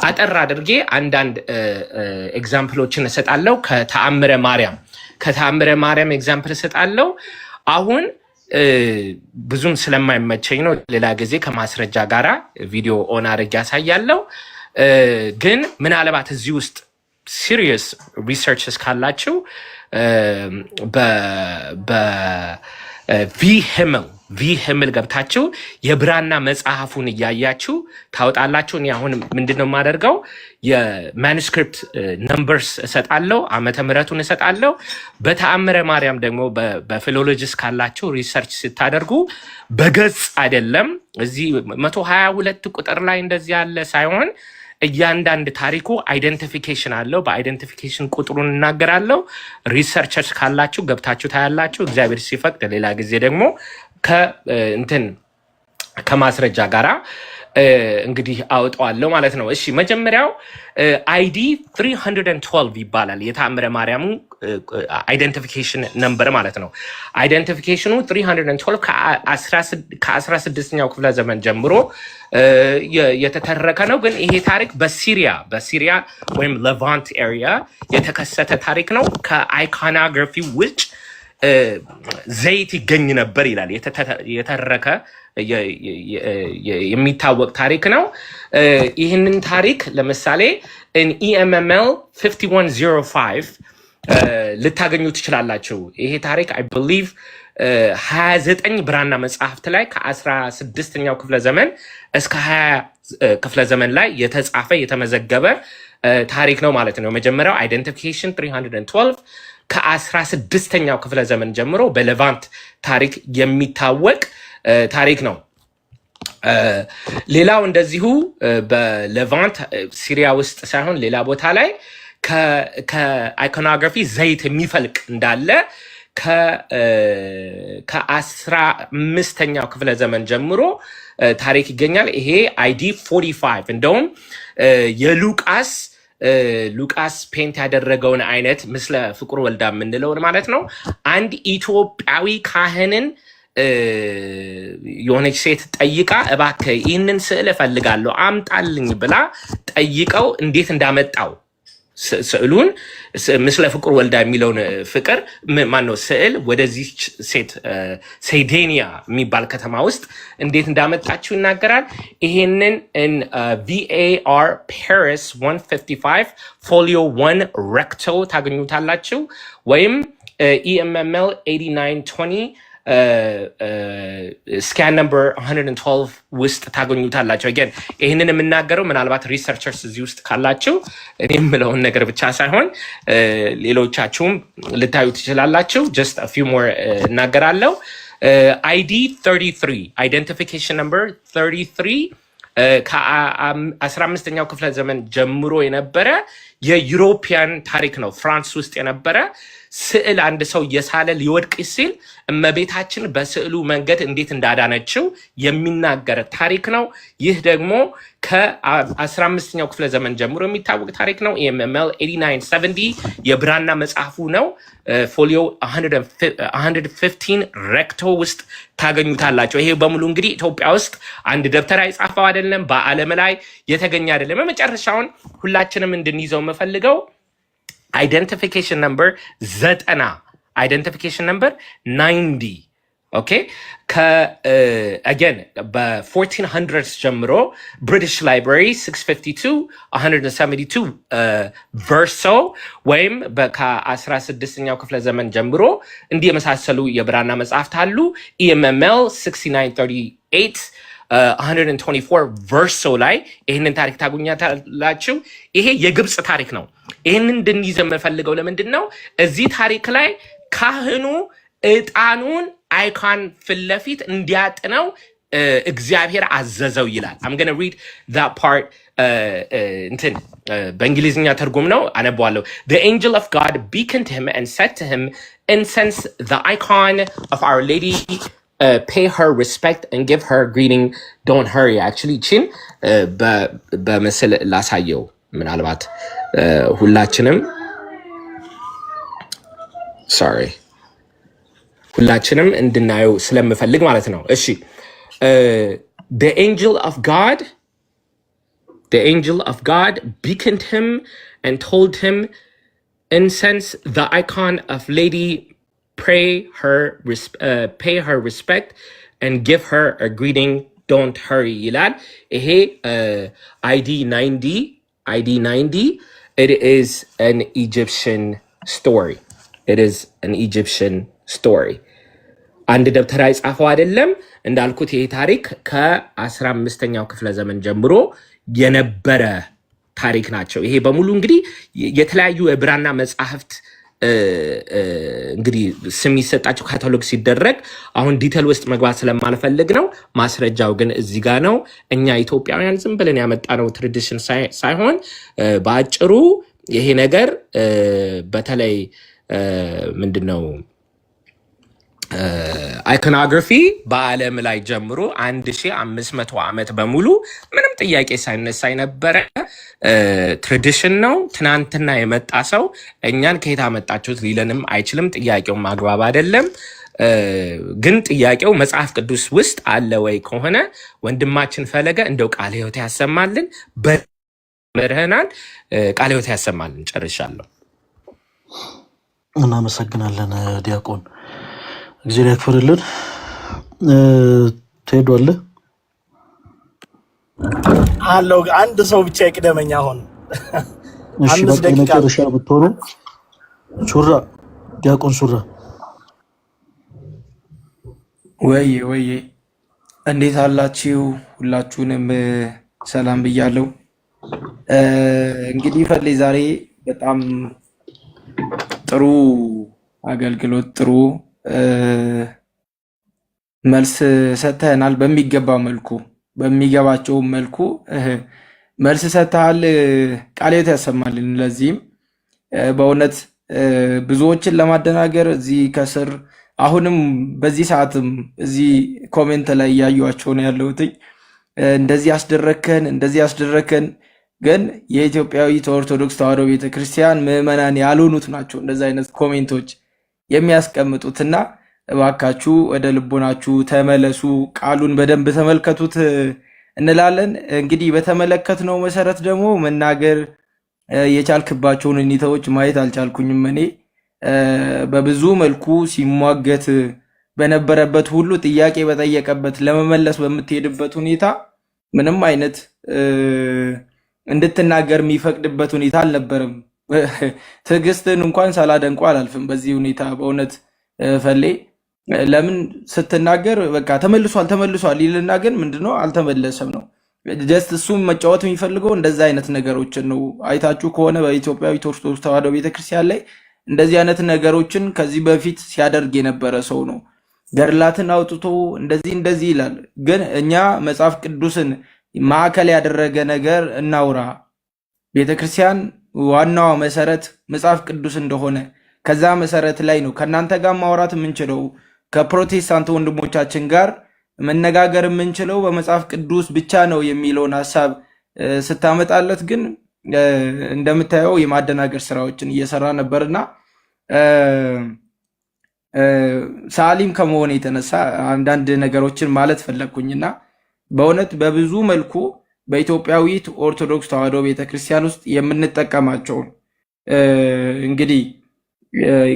አጠር አድርጌ አንዳንድ ኤግዛምፕሎችን እሰጣለሁ። ከተአምረ ማርያም ኤግዛምፕል እሰጣለሁ። አሁን ብዙም ስለማይመቸኝ ነው። ሌላ ጊዜ ከማስረጃ ጋራ ቪዲዮ ኦን አድርጌ ያሳያለሁ። ግን ምናልባት እዚህ ውስጥ ሲሪየስ ሪሰርች ካላችሁ ቪ ህምል ገብታችሁ የብራና መጽሐፉን እያያችሁ ታወጣላችሁ። እኔ አሁን ምንድነው የማደርገው የማኑስክሪፕት ነምበርስ እሰጣለሁ፣ ዓመተ ምሕረቱን እሰጣለሁ። በተአምረ ማርያም ደግሞ በፊሎሎጂስ ካላችሁ ሪሰርች ስታደርጉ በገጽ አይደለም እዚህ 122 ቁጥር ላይ እንደዚህ ያለ ሳይሆን እያንዳንድ ታሪኩ አይደንቲፊኬሽን አለው። በአይደንቲፊኬሽን ቁጥሩን እናገራለሁ። ሪሰርቸርስ ካላችሁ ገብታችሁ ታያላችሁ። እግዚአብሔር ሲፈቅድ ሌላ ጊዜ ደግሞ ከማስረጃ ጋራ እንግዲህ አውጣዋለሁ ማለት ነው። እሺ መጀመሪያው አይዲ 312 ይባላል። የተአምረ ማርያሙ አይደንቲፊኬሽን ነምበር ማለት ነው። አይደንቲፊኬሽኑ 312 ከ16ኛው ክፍለ ዘመን ጀምሮ የተተረከ ነው። ግን ይሄ ታሪክ በሲሪያ ወይም ሌቫንት ኤሪያ የተከሰተ ታሪክ ነው። ከአይኮኖግራፊ ውጭ ዘይት ይገኝ ነበር ይላል። የተተረከ የሚታወቅ ታሪክ ነው። ይህንን ታሪክ ለምሳሌ EMML 5105 ልታገኙ ትችላላችሁ። ይሄ ታሪክ አይ ቢሊቭ 29 ብራና መጽሐፍት ላይ ከ16ኛው ክፍለ ዘመን እስከ 20 ክፍለ ዘመን ላይ የተጻፈ የተመዘገበ ታሪክ ነው ማለት ነው። መጀመሪያው አይደንቲፊኬሽን 312 ከ16ኛው ክፍለ ዘመን ጀምሮ በሌቫንት ታሪክ የሚታወቅ ታሪክ ነው። ሌላው እንደዚሁ በሌቫንት ሲሪያ ውስጥ ሳይሆን ሌላ ቦታ ላይ ከአይኮኖግራፊ ዘይት የሚፈልቅ እንዳለ ከ15ኛው ክፍለ ዘመን ጀምሮ ታሪክ ይገኛል። ይሄ አይዲ 45 እንደውም ሉቃስ ፔንት ያደረገውን አይነት ምስለ ፍቁር ወልዳ የምንለውን ማለት ነው። አንድ ኢትዮጵያዊ ካህንን የሆነች ሴት ጠይቃ እባክህ ይህንን ስዕል እፈልጋለሁ አምጣልኝ ብላ ጠይቀው እንዴት እንዳመጣው ስዕሉን ምስለ ፍቁር ወልዳ የሚለውን ፍቅር ማነው ስዕል ወደዚህ ሴት ሴዴኒያ የሚባል ከተማ ውስጥ እንዴት እንዳመጣችው ይናገራል። ይሄንን VAR Paris 155 ፎሊዮ 1 ሬክቶ ታገኙታላችሁ። ወይም EMML 8920 ስካን ነምበር 112 ውስጥ ታገኙታላችሁ። ይህንን የምናገረው ምናልባት ሪሰርቸርስ እዚህ ውስጥ ካላችሁ እኔ የምለውን ነገር ብቻ ሳይሆን ሌሎቻችሁም ልታዩ ትችላላችሁ። ጀስት አ ፊው ሞር እናገራለሁ። አይዲ 33 አይደንቲፊኬሽን ነምበር 33 ከ15ኛው ክፍለ ዘመን ጀምሮ የነበረ የዩሮፒያን ታሪክ ነው። ፍራንስ ውስጥ የነበረ ስዕል አንድ ሰው እየሳለ ሊወድቅ ሲል እመቤታችን በስዕሉ መንገድ እንዴት እንዳዳነችው የሚናገር ታሪክ ነው። ይህ ደግሞ ከ15ኛው ክፍለ ዘመን ጀምሮ የሚታወቅ ታሪክ ነው። EMML 8970 የብራና መጽሐፉ ነው። ፎሊዮ 115 ሬክቶ ውስጥ ታገኙታላቸው። ይሄ በሙሉ እንግዲህ ኢትዮጵያ ውስጥ አንድ ደብተራ የጻፈው አይደለም፣ በዓለም ላይ የተገኘ አይደለም። የመጨረሻውን ሁላችንም እንድንይዘው የምፈልገው አይደንቲፊኬሽን ነምበር 90 አይደንቲፊኬሽን ነምበር 90 ኦኬ። አገን በ1400 ጀምሮ ብሪቲሽ ላይብራሪ 652 172 ቨርሶ ወይም ከ16ኛው ክፍለ ዘመን ጀምሮ እንዲህ የመሳሰሉ የብራና መጽሐፍት አሉ። EMML 6938 124 ቨርሶ ላይ ይህንን ታሪክ ታገኛላችሁ። ይሄ የግብፅ ታሪክ ነው። ይህንን እንድንይዝ የምፈልገው ለምንድን ነው? እዚህ ታሪክ ላይ ካህኑ ዕጣኑን አይካን ፊት ለፊት እንዲያጥነው እግዚአብሔር አዘዘው ይላል። I'm gonna read that part እንትን በእንግሊዝኛ ተርጉም ነው አነባዋለሁ። The angel of God beckoned him and said to him, incense the icon of Our Lady, pay her respect and give her greeting, don't hurry. Actually ቺን በምስል ላሳየው ምናልባት ሁላችንም ሁላችንም እንድናየው ስለምፈልግ ማለት ነው። እሺ the angel of God beckoned him and told him, incense the icon of Lady, pay her respect and give her a greeting, don't hurry ይላል። ይሄ ID 90 it is an Egyptian story. አንድ ደብተራ የጻፈው አይደለም። እንዳልኩት ይሄ ታሪክ ከ15ኛው ክፍለ ዘመን ጀምሮ የነበረ ታሪክ ናቸው። ይሄ በሙሉ እንግዲህ የተለያዩ የብራና መጻሕፍት እንግዲህ ስም ይሰጣቸው ካታሎግ ሲደረግ አሁን ዲቴል ውስጥ መግባት ስለማልፈልግ ነው። ማስረጃው ግን እዚህ ጋር ነው። እኛ ኢትዮጵያውያን ዝም ብለን ያመጣነው ትራዲሽን ሳይሆን በአጭሩ ይሄ ነገር በተለይ ምንድነው አይኮኖግራፊ በዓለም ላይ ጀምሮ 1500 ዓመት በሙሉ ምንም ጥያቄ ሳይነሳ የነበረ ትራዲሽን ነው። ትናንትና የመጣ ሰው እኛን ከየት አመጣችሁት ሊለንም አይችልም። ጥያቄው ማግባብ አይደለም። ግን ጥያቄው መጽሐፍ ቅዱስ ውስጥ አለ ወይ ከሆነ ወንድማችን ፈለገ እንደው ቃለ ሕይወት ያሰማልን በመርህናል። ቃለ ሕይወት ያሰማልን። ጨርሻለሁ። እናመሰግናለን ዲያቆን፣ እግዚአብሔር ያክብርልን። ትሄዷለህ አለው። አንድ ሰው ብቻ ይቅደመኝ አሁን። እሺ በቃ መጨረሻ ብትሆኑ ሱራ ዲያቆን ሱራ ወይ እንዴት አላችሁ? ሁላችሁንም ሰላም ብያለሁ። እንግዲህ ፈሌ ዛሬ በጣም ጥሩ አገልግሎት፣ ጥሩ መልስ ሰጥተናል። በሚገባ መልኩ በሚገባቸው መልኩ መልስ ሰጥተሃል። ቃለ ሕይወት ያሰማልን። ለዚህም በእውነት ብዙዎችን ለማደናገር እዚህ ከስር አሁንም በዚህ ሰዓትም እዚህ ኮሜንት ላይ እያዩዋቸው ነው ያለሁት። እንደዚህ ያስደረከን ግን የኢትዮጵያዊት ኦርቶዶክስ ተዋሕዶ ቤተክርስቲያን ምዕመናን ያልሆኑት ናቸው እንደዚህ አይነት ኮሜንቶች የሚያስቀምጡትና እባካችሁ ወደ ልቦናችሁ ተመለሱ፣ ቃሉን በደንብ ተመልከቱት እንላለን። እንግዲህ በተመለከትነው መሰረት ደግሞ መናገር የቻልክባቸውን ሁኔታዎች ማየት አልቻልኩኝም። እኔ በብዙ መልኩ ሲሟገት በነበረበት ሁሉ ጥያቄ በጠየቀበት ለመመለስ በምትሄድበት ሁኔታ ምንም አይነት እንድትናገር የሚፈቅድበት ሁኔታ አልነበረም። ትዕግስትን እንኳን ሳላደንቁ አላልፍም በዚህ ሁኔታ በእውነት ፈሌ። ለምን ስትናገር በቃ ተመልሷል ይልና ግን ምንድነው አልተመለሰም ነው። ጀስት እሱም መጫወት የሚፈልገው እንደዛ አይነት ነገሮችን ነው። አይታችሁ ከሆነ በኢትዮጵያዊት ኦርቶዶክስ ተዋሕዶ ቤተክርስቲያን ላይ እንደዚህ አይነት ነገሮችን ከዚህ በፊት ሲያደርግ የነበረ ሰው ነው። ገድላትን አውጥቶ እንደዚህ ይላል። ግን እኛ መጽሐፍ ቅዱስን ማዕከል ያደረገ ነገር እናውራ። ቤተክርስቲያን ዋናዋ መሰረት መጽሐፍ ቅዱስ እንደሆነ ከዛ መሰረት ላይ ነው ከእናንተ ጋር ማውራት የምንችለው፣ ከፕሮቴስታንት ወንድሞቻችን ጋር መነጋገር የምንችለው በመጽሐፍ ቅዱስ ብቻ ነው የሚለውን ሀሳብ ስታመጣለት ግን እንደምታየው የማደናገር ስራዎችን እየሰራ ነበርና ሳሊም ከመሆን የተነሳ አንዳንድ ነገሮችን ማለት ፈለግኩኝና በእውነት በብዙ መልኩ በኢትዮጵያዊት ኦርቶዶክስ ተዋሕዶ ቤተክርስቲያን ውስጥ የምንጠቀማቸውን እንግዲህ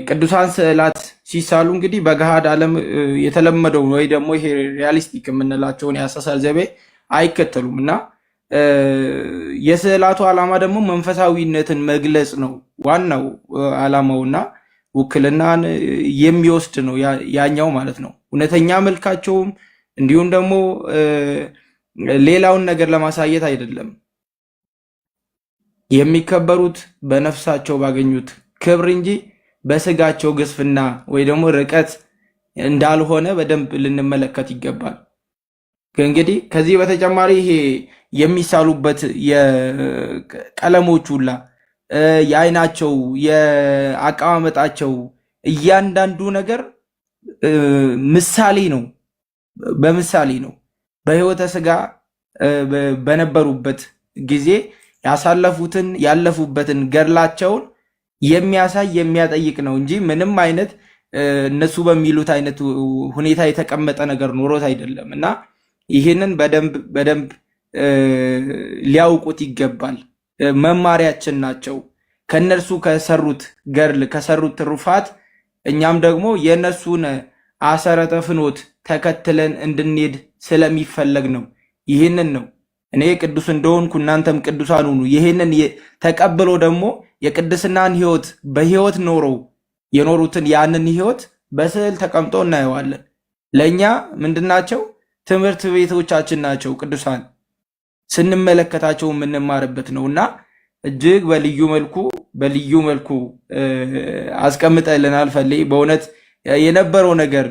ቅዱሳን ስዕላት ሲሳሉ እንግዲህ በገሃድ ዓለም የተለመደው ወይ ደግሞ ይሄ ሪያሊስቲክ የምንላቸውን የአሳሳል ዘይቤ አይከተሉም እና የስዕላቱ ዓላማ ደግሞ መንፈሳዊነትን መግለጽ ነው ዋናው ዓላማውና ውክልናን የሚወስድ ነው ያኛው ማለት ነው። እውነተኛ መልካቸውም እንዲሁም ደግሞ ሌላውን ነገር ለማሳየት አይደለም። የሚከበሩት በነፍሳቸው ባገኙት ክብር እንጂ በስጋቸው ግስፍና ወይ ደግሞ ርቀት እንዳልሆነ በደንብ ልንመለከት ይገባል። እንግዲህ ከዚህ በተጨማሪ ይሄ የሚሳሉበት የቀለሞች ሁላ የአይናቸው የአቀማመጣቸው እያንዳንዱ ነገር ምሳሌ ነው፣ በምሳሌ ነው። በሕይወተ ሥጋ በነበሩበት ጊዜ ያሳለፉትን ያለፉበትን ገድላቸውን የሚያሳይ የሚያጠይቅ ነው እንጂ ምንም አይነት እነሱ በሚሉት አይነት ሁኔታ የተቀመጠ ነገር ኖሮት አይደለም። እና ይህንን በደንብ ሊያውቁት ይገባል። መማሪያችን ናቸው። ከነርሱ ከሰሩት ገድል ከሰሩት ትሩፋት እኛም ደግሞ የእነሱን አሰረተ ፍኖት ተከትለን እንድንሄድ ስለሚፈለግ ነው። ይህንን ነው እኔ ቅዱስ እንደሆንኩ እናንተም ቅዱሳን ሁኑ። ይህንን ተቀብሎ ደግሞ የቅድስናን ሕይወት በሕይወት ኖረው የኖሩትን ያንን ሕይወት በስዕል ተቀምጦ እናየዋለን። ለእኛ ምንድናቸው? ትምህርት ቤቶቻችን ናቸው። ቅዱሳን ስንመለከታቸው የምንማርበት ነው እና እጅግ በልዩ መልኩ አስቀምጠልናል። ፈሌ በእውነት የነበረው ነገር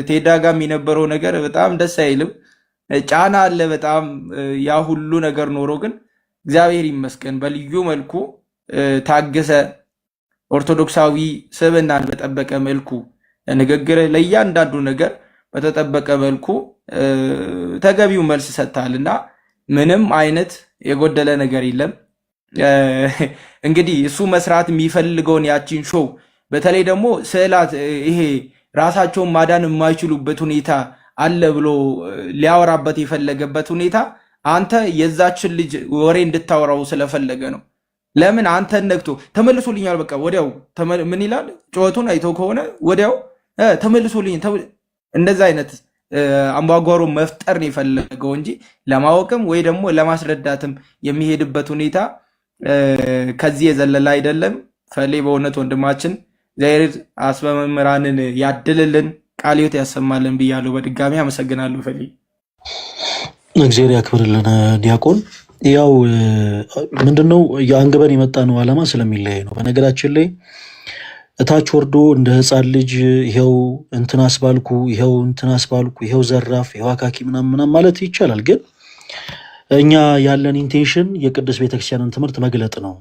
ቴዳጋም የነበረው ነገር በጣም ደስ አይልም። ጫና አለ በጣም ያ ሁሉ ነገር ኖሮ ግን እግዚአብሔር ይመስገን በልዩ መልኩ ታገሰ። ኦርቶዶክሳዊ ስብዕናን በጠበቀ መልኩ ንግግር ለእያንዳንዱ ነገር በተጠበቀ መልኩ ተገቢው መልስ ሰጥታልና ምንም አይነት የጎደለ ነገር የለም። እንግዲህ እሱ መስራት የሚፈልገውን ያቺን ሾው በተለይ ደግሞ ስዕላት ይሄ ራሳቸውን ማዳን የማይችሉበት ሁኔታ አለ ብሎ ሊያወራበት የፈለገበት ሁኔታ አንተ የዛችን ልጅ ወሬ እንድታወራው ስለፈለገ ነው። ለምን አንተን ነግቶ ተመልሶልኛል፣ በቃ ወዲያው ምን ይላል? ጩኸቱን አይቶ ከሆነ ወዲያው ተመልሶልኝ እንደዛ አይነት አምባጓሮ መፍጠር ነው የፈለገው እንጂ ለማወቅም ወይ ደግሞ ለማስረዳትም የሚሄድበት ሁኔታ ከዚህ የዘለለ አይደለም። ፈሌ በእውነት ወንድማችን እግዚአብሔር አስበ መምህራንን ያድልልን፣ ቃለ ሕይወት ያሰማልን ብያለሁ። በድጋሚ አመሰግናለሁ። ፈሌ እግዚአብሔር ያክብርልን። ዲያቆን ያው ምንድነው የአንግበን የመጣ ነው ዓላማ ስለሚለያይ ነው። በነገራችን ላይ እታች ወርዶ እንደ ሕፃን ልጅ ይሄው እንትን አስባልኩ፣ ይሄው እንትን አስባልኩ፣ ይሄው ዘራፍ፣ ይሄው አካኪ ምናምን ማለት ይቻላል። ግን እኛ ያለን ኢንቴንሽን የቅድስት ቤተክርስቲያንን ትምህርት መግለጥ ነው።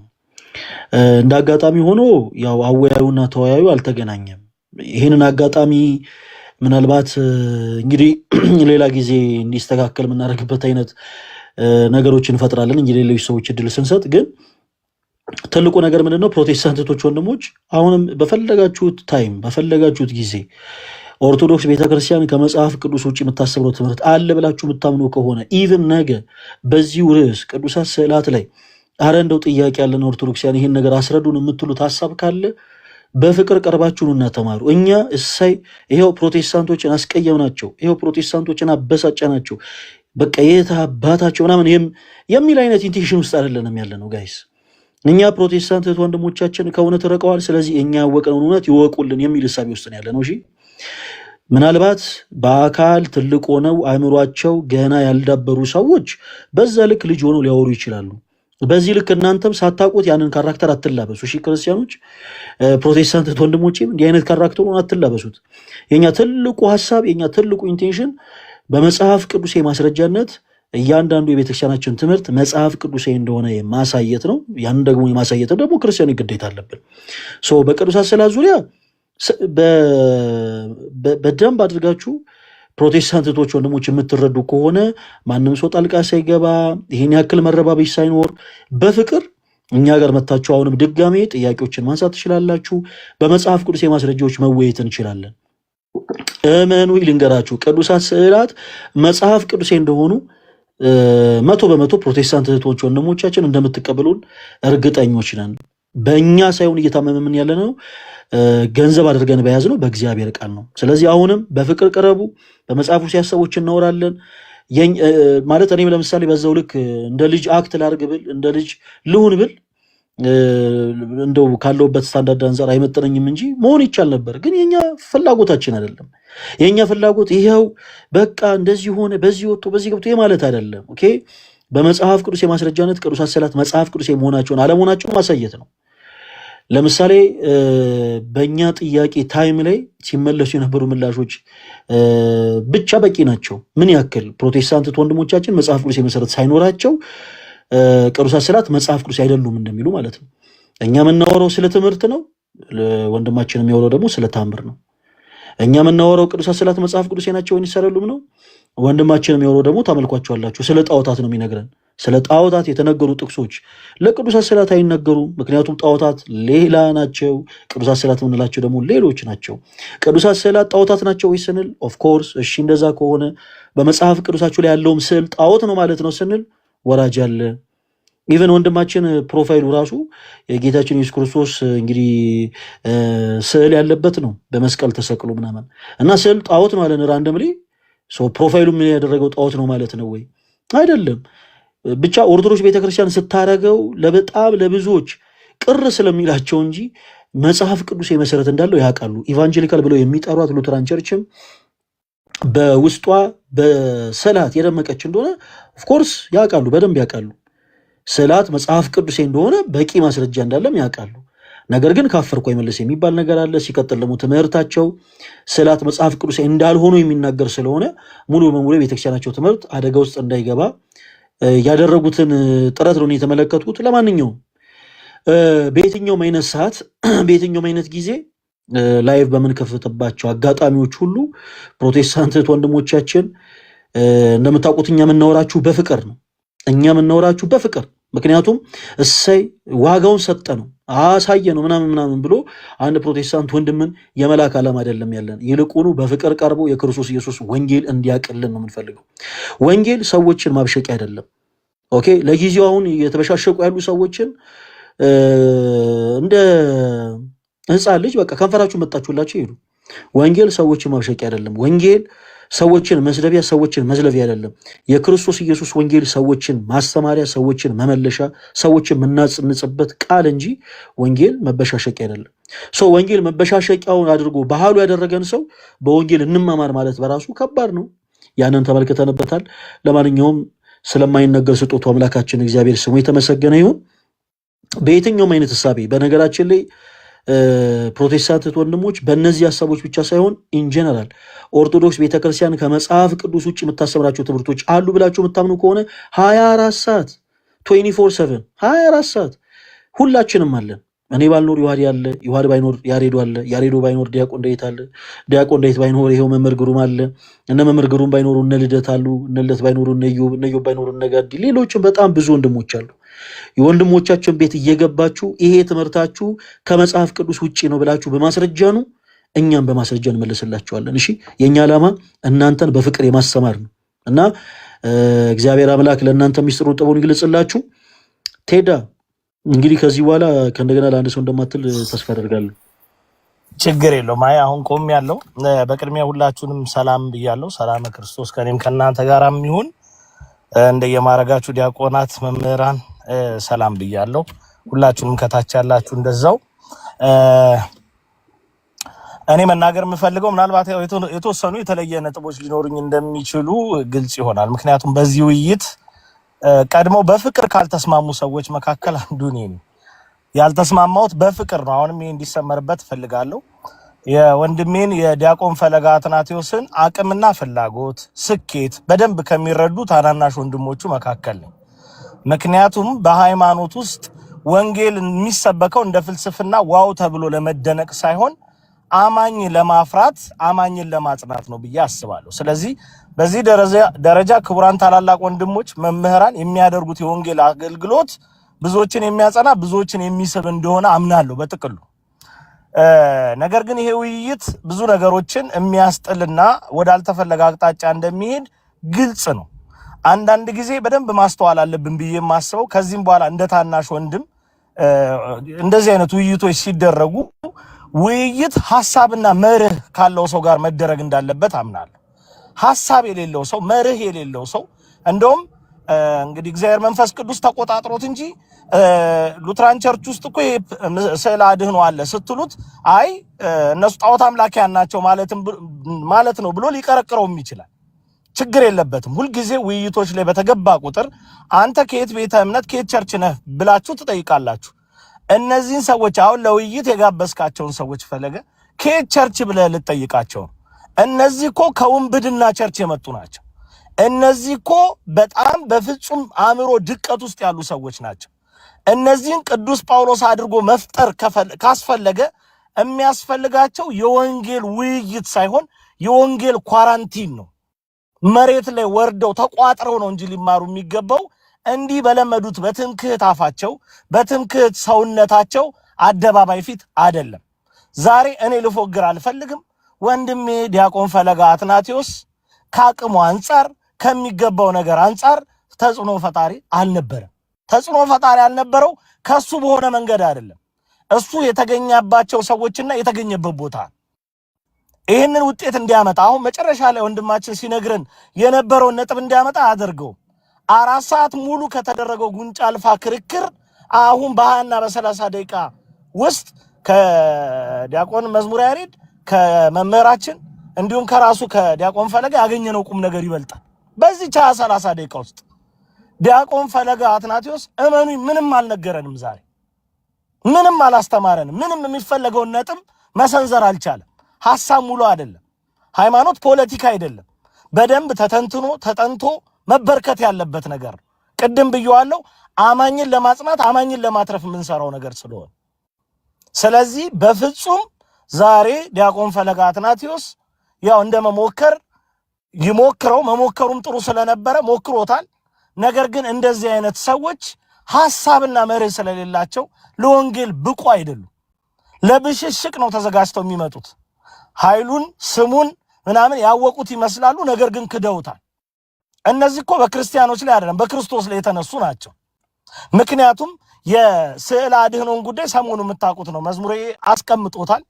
እንደ አጋጣሚ ሆኖ ያው አወያዩና ተወያዩ አልተገናኘም። ይህንን አጋጣሚ ምናልባት እንግዲህ ሌላ ጊዜ እንዲስተካከል የምናደርግበት አይነት ነገሮች እንፈጥራለን እንጂ ሌሎች ሰዎች እድል ስንሰጥ፣ ግን ትልቁ ነገር ምንድነው? ፕሮቴስታንቶች ወንድሞች አሁንም በፈለጋችሁት ታይም በፈለጋችሁት ጊዜ ኦርቶዶክስ ቤተክርስቲያን ከመጽሐፍ ቅዱስ ውጭ የምታስተምረው ትምህርት አለ ብላችሁ የምታምኑ ከሆነ ኢቭን ነገ በዚሁ ርዕስ ቅዱሳት ስዕላት ላይ አረ እንደው ጥያቄ ያለን ኦርቶዶክሲያን ይህን ነገር አስረዱን የምትሉት ሀሳብ ካለ በፍቅር ቀርባችሁን እና ተማሩ። እኛ እሳይ ይሄው ፕሮቴስታንቶችን አስቀየምናቸው፣ ይሄው ፕሮቴስታንቶችን አበሳጨናቸው፣ በቃ የት አባታቸው ምናምን የሚል አይነት ኢንቴንሽን ውስጥ አይደለንም ያለ ነው ጋይስ። እኛ ፕሮቴስታንት ወንድሞቻችን ከእውነት ርቀዋል፣ ስለዚህ እኛ ያወቅነውን እውነት ይወቁልን የሚል እሳቤ ውስጥ ነው ያለ ነው። እሺ ምናልባት በአካል ትልቅ ሆነው አእምሯቸው ገና ያልዳበሩ ሰዎች በዛ ልክ ልጅ ሆነው ሊያወሩ ይችላሉ። በዚህ ልክ እናንተም ሳታውቁት ያንን ካራክተር አትላበሱ። እሺ ክርስቲያኖች፣ ፕሮቴስታንት ወንድሞቼም እንዲህ አይነት ካራክተሩን አትላበሱት። የኛ ትልቁ ሀሳብ የኛ ትልቁ ኢንቴንሽን በመጽሐፍ ቅዱስ ማስረጃነት እያንዳንዱ የቤተክርስቲያናችን ትምህርት መጽሐፍ ቅዱስ እንደሆነ ማሳየት ነው። ያን ደግሞ የማሳየት ደግሞ ክርስቲያን ግዴታ አለብን። በቅዱሳት ስዕላት ዙሪያ በደንብ አድርጋችሁ ፕሮቴስታንቶች ወንድሞች የምትረዱ ከሆነ ማንም ሰው ጣልቃ ሳይገባ ይህን ያክል መረባበሽ ሳይኖር በፍቅር እኛ ጋር መታችሁ አሁንም ድጋሜ ጥያቄዎችን ማንሳት ትችላላችሁ። በመጽሐፍ ቅዱስ የማስረጃዎች መወየት እንችላለን። እመኑ ልንገራችሁ፣ ቅዱሳት ስዕላት መጽሐፍ ቅዱሴ እንደሆኑ 100% ፕሮቴስታንት እህቶች ወንድሞቻችን እንደምትቀበሉን እርግጠኞች ነን። በእኛ ሳይሆን እየታመመምን ያለ ነው ገንዘብ አድርገን በያዝ ነው በእግዚአብሔር ቃል ነው። ስለዚህ አሁንም በፍቅር ቅረቡ። በመጽሐፉ ሲያሰቦች እናወራለን ማለት እኔም ለምሳሌ በዛው ልክ እንደ ልጅ አክት ላርግ ብል እንደ ልጅ ልሁን ብል እንደው ካለውበት ስታንዳርድ አንጻር አይመጠነኝም እንጂ መሆን ይቻል ነበር። ግን የኛ ፍላጎታችን አይደለም። የኛ ፍላጎት ይሄው በቃ እንደዚህ ሆነ በዚህ ወጥቶ በዚህ ገብቶ ማለት አይደለም። ኦኬ፣ በመጽሐፍ ቅዱስ የማስረጃነት ቅዱሳት ስዕላት መጽሐፍ ቅዱስ መሆናቸውን አለመሆናቸውን ማሳየት ነው። ለምሳሌ በእኛ ጥያቄ ታይም ላይ ሲመለሱ የነበሩ ምላሾች ብቻ በቂ ናቸው። ምን ያክል ፕሮቴስታንት ወንድሞቻችን መጽሐፍ ቅዱስ የመሰረት ሳይኖራቸው ቅዱሳት ስዕላት መጽሐፍ ቅዱስ አይደሉም እንደሚሉ ማለት ነው። እኛ የምናወራው ስለ ትምህርት ነው፣ ወንድማችን የሚያወራው ደግሞ ስለ ታምር ነው። እኛ የምናወራው ቅዱሳት ስዕላት መጽሐፍ ቅዱስ ናቸው ወይስ አይደሉም ነው። ወንድማችን የሚያወራው ደግሞ ታመልኳቸዋላችሁ ስለ ጣዖታት ነው የሚነግረን። ስለ ጣዖታት የተነገሩ ጥቅሶች ለቅዱሳት ስዕላት አይነገሩም። ምክንያቱም ጣዖታት ሌላ ናቸው፣ ቅዱሳት ስዕላት የምንላቸው ደግሞ ሌሎች ናቸው። ቅዱሳት ስዕላት ጣዖታት ናቸው ወይ ስንል ኦፍኮርስ እሺ፣ እንደዛ ከሆነ በመጽሐፍ ቅዱሳችሁ ላይ ያለውም ስዕል ጣዖት ነው ማለት ነው ስንል ወራጅ አለ። ኢቨን ወንድማችን ፕሮፋይሉ ራሱ የጌታችን ኢየሱስ ክርስቶስ እንግዲህ ስዕል ያለበት ነው በመስቀል ተሰቅሎ ምናምን እና ስዕል ጣዖት ማለት ነው። ራንደምሊ ፕሮፋይሉ ምን ያደረገው ጣዖት ነው ማለት ነው ወይ? አይደለም። ብቻ ኦርቶዶክስ ቤተክርስቲያን ስታረገው በጣም ለብዙዎች ቅር ስለሚላቸው እንጂ መጽሐፍ ቅዱስ መሰረት እንዳለው ያውቃሉ። ኢቫንጀሊካል ብለው የሚጠሯት ሉተራን ቸርችም በውስጧ በስዕላት የደመቀች እንደሆነ ኦፍኮርስ ያውቃሉ፣ በደንብ ያውቃሉ። ስዕላት መጽሐፍ ቅዱስ እንደሆነ በቂ ማስረጃ እንዳለም ያውቃሉ። ነገር ግን ካፈርኩ አይመለስ የሚባል ነገር አለ። ሲቀጥል ደግሞ ትምህርታቸው ስዕላት መጽሐፍ ቅዱስ እንዳልሆኑ የሚናገር ስለሆነ ሙሉ በሙሉ የቤተክርስቲያናቸው ትምህርት አደጋ ውስጥ እንዳይገባ ያደረጉትን ጥረት ነው የተመለከቱት። ለማንኛውም በየትኛውም አይነት ሰዓት በየትኛውም አይነት ጊዜ ላይቭ በምንከፍትባቸው አጋጣሚዎች ሁሉ ፕሮቴስታንት ወንድሞቻችን እንደምታውቁት እኛ የምናወራችሁ በፍቅር ነው። እኛ የምናወራችሁ በፍቅር ምክንያቱም እሰይ ዋጋውን ሰጠ ነው አሳየ ነው ምናምን ብሎ አንድ ፕሮቴስታንት ወንድምን የመላክ ዓላማ አይደለም ያለን። ይልቁኑ በፍቅር ቀርቦ የክርስቶስ ኢየሱስ ወንጌል እንዲያቅልን ነው የምንፈልገው። ወንጌል ሰዎችን ማብሸቅ አይደለም። ኦኬ፣ ለጊዜው አሁን የተበሻሸቁ ያሉ ሰዎችን እንደ ሕፃን ልጅ በቃ ከንፈራችሁ መጣችሁላችሁ ይሄዱ። ወንጌል ሰዎችን ማብሸቅ አይደለም። ወንጌል ሰዎችን መስደቢያ፣ ሰዎችን መዝለቢያ አይደለም። የክርስቶስ ኢየሱስ ወንጌል ሰዎችን ማስተማሪያ፣ ሰዎችን መመለሻ፣ ሰዎችን የምናጽንጽበት ቃል እንጂ ወንጌል መበሻሸቂያ አይደለም። ሰው ወንጌል መበሻሸቂያውን አድርጎ ባህሉ ያደረገን ሰው በወንጌል እንማማር ማለት በራሱ ከባድ ነው። ያንን ተመልክተንበታል። ለማንኛውም ስለማይነገር ስጦቱ አምላካችን እግዚአብሔር ስሙ የተመሰገነ ይሁን። በየትኛውም አይነት እሳቤ በነገራችን ላይ ፕሮቴስታንት ወንድሞች በእነዚህ ሀሳቦች ብቻ ሳይሆን ኢንጀነራል ኦርቶዶክስ ቤተክርስቲያን ከመጽሐፍ ቅዱስ ውጭ የምታስተምራቸው ትምህርቶች አሉ ብላችሁ የምታምኑ ከሆነ 24 ሰዓት 24/7 24 ሰዓት ሁላችንም አለን። እኔ ባልኖር ዮሐድ አለ፣ ዮሐድ ባይኖር ያሬዶ አለ፣ ያሬዶ ባይኖር ዲያቆን ዳዊት አለ፣ ዲያቆን ዳዊት ባይኖር ይሄው መምህር ግሩም አለ፣ እነ መምህር ግሩም ባይኖሩ እነ ልደት አሉ፣ እነ ልደት ባይኖሩ እነ ኢዮብ ባይኖሩ እነ ጋዲ፣ ሌሎችም በጣም ብዙ ወንድሞች አሉ። የወንድሞቻችሁን ቤት እየገባችሁ ይሄ ትምህርታችሁ ከመጽሐፍ ቅዱስ ውጪ ነው ብላችሁ በማስረጃ ነው፣ እኛም በማስረጃ እንመልስላችኋለን። እሺ፣ የኛ ዓላማ እናንተን በፍቅር የማስተማር ነው እና እግዚአብሔር አምላክ ለእናንተ ሚስጥሩን ጥበቡን ይግለጽላችሁ። ቴዳ እንግዲህ ከዚህ በኋላ ከእንደገና ለአንድ ሰው እንደማትል ተስፋ አደርጋለሁ። ችግር የለውም። አይ አሁን ቆም ያለው በቅድሚያ ሁላችሁንም ሰላም ብያለሁ። ሰላም ክርስቶስ ከኔም ከእናንተ ጋርም ይሁን። እንደየማረጋችሁ ዲያቆናት፣ መምህራን ሰላም ብያለሁ። ሁላችሁንም ከታች ያላችሁ እንደዛው። እኔ መናገር የምፈልገው ምናልባት የተወሰኑ የተለየ ነጥቦች ሊኖሩኝ እንደሚችሉ ግልጽ ይሆናል። ምክንያቱም በዚህ ውይይት ቀድሞ በፍቅር ካልተስማሙ ሰዎች መካከል አንዱ እኔ ነኝ። ያልተስማማሁት በፍቅር ነው። አሁንም ይሄ እንዲሰመርበት እፈልጋለሁ። የወንድሜን የዲያቆን ፈለገ አትናቴዎስን አቅምና ፍላጎት፣ ስኬት በደንብ ከሚረዱ ታናናሽ ወንድሞቹ መካከል ነኝ። ምክንያቱም በሃይማኖት ውስጥ ወንጌል የሚሰበከው እንደ ፍልስፍና ዋው ተብሎ ለመደነቅ ሳይሆን አማኝ ለማፍራት አማኝን ለማጽናት ነው ብዬ አስባለሁ። ስለዚህ በዚህ ደረጃ ክቡራን ታላላቅ ወንድሞች መምህራን የሚያደርጉት የወንጌል አገልግሎት ብዙዎችን የሚያጸና ብዙዎችን የሚስብ እንደሆነ አምናለሁ በጥቅሉ። ነገር ግን ይሄ ውይይት ብዙ ነገሮችን የሚያስጥልና ወዳልተፈለገ አቅጣጫ እንደሚሄድ ግልጽ ነው። አንዳንድ ጊዜ በደንብ ማስተዋል አለብን ብዬ የማስበው ከዚህም በኋላ እንደ ታናሽ ወንድም እንደዚህ አይነት ውይይቶች ሲደረጉ ውይይት ሐሳብና መርህ ካለው ሰው ጋር መደረግ እንዳለበት አምናለሁ። ሐሳብ የሌለው ሰው፣ መርህ የሌለው ሰው እንደውም እንግዲህ እግዚአብሔር መንፈስ ቅዱስ ተቆጣጥሮት እንጂ ሉትራን ቸርች ውስጥ እኮ ስዕለ አድኅኖ አለ ስትሉት አይ እነሱ ጣዖት አምላኪያን ናቸው ማለት ነው ብሎ ሊቀረቅረውም ይችላል። ችግር የለበትም። ሁልጊዜ ውይይቶች ላይ በተገባ ቁጥር አንተ ከየት ቤተ እምነት ከየት ቸርች ነህ ብላችሁ ትጠይቃላችሁ። እነዚህን ሰዎች አሁን ለውይይት የጋበዝካቸውን ሰዎች ፈለገ ከየት ቸርች ብለህ ልጠይቃቸው? እነዚህ እኮ ከውንብድና ቸርች የመጡ ናቸው። እነዚህ እኮ በጣም በፍጹም አእምሮ ድቀት ውስጥ ያሉ ሰዎች ናቸው። እነዚህን ቅዱስ ጳውሎስ አድርጎ መፍጠር ካስፈለገ የሚያስፈልጋቸው የወንጌል ውይይት ሳይሆን የወንጌል ኳራንቲን ነው። መሬት ላይ ወርደው ተቋጥረው ነው እንጂ ሊማሩ የሚገባው እንዲህ በለመዱት በትምክህት አፋቸው በትምክህት ሰውነታቸው አደባባይ ፊት አይደለም። ዛሬ እኔ ልፎግር አልፈልግም። ወንድሜ ዲያቆን ፈለገ አትናቴዎስ ከአቅሙ አንጻር ከሚገባው ነገር አንጻር ተጽዕኖ ፈጣሪ አልነበረም። ተጽዕኖ ፈጣሪ ያልነበረው ከሱ በሆነ መንገድ አይደለም። እሱ የተገኘባቸው ሰዎችና የተገኘበት ቦታ ይህንን ውጤት እንዲያመጣ አሁን መጨረሻ ላይ ወንድማችን ሲነግረን የነበረውን ነጥብ እንዲያመጣ አድርገው 4 ሰዓት ሙሉ ከተደረገው ጉንጫ አልፋ ክርክር አሁን በ20 እና በ30 ደቂቃ ውስጥ ከዲያቆን መዝሙር ያሬድ ከመምህራችን እንዲሁም ከራሱ ከዲያቆን ፈለገ ያገኘነው ቁም ነገር ይበልጣል። በዚህ 30 ደቂቃ ውስጥ ዲያቆን ፈለገ አትናቴዎስ እመኑኝ ምንም አልነገረንም። ዛሬ ምንም አላስተማረንም። ምንም የሚፈለገውን ነጥብ መሰንዘር አልቻለም። ሐሳብ ሙሉ አይደለም። ሃይማኖት ፖለቲካ አይደለም። በደንብ ተተንትኖ ተጠንቶ መበርከት ያለበት ነገር ነው። ቅድም ብየዋለሁ፣ አማኝን ለማጽናት አማኝን ለማትረፍ የምንሰራው ነገር ስለሆነ ስለዚህ በፍጹም ዛሬ ዲያቆን ፈለገ አትናቴዎስ ያው እንደመሞከር ይሞክረው መሞከሩም ጥሩ ስለነበረ ሞክሮታል። ነገር ግን እንደዚህ አይነት ሰዎች ሐሳብና መርህ ስለሌላቸው ለወንጌል ብቁ አይደሉም። ለብሽሽቅ ነው ተዘጋጅተው የሚመጡት። ኃይሉን ስሙን ምናምን ያወቁት ይመስላሉ፣ ነገር ግን ክደውታል። እነዚህ እኮ በክርስቲያኖች ላይ አይደለም በክርስቶስ ላይ የተነሱ ናቸው። ምክንያቱም የስዕል አድህኖን ጉዳይ ሰሞኑ የምታውቁት ነው። መዝሙሬ አስቀምጦታል።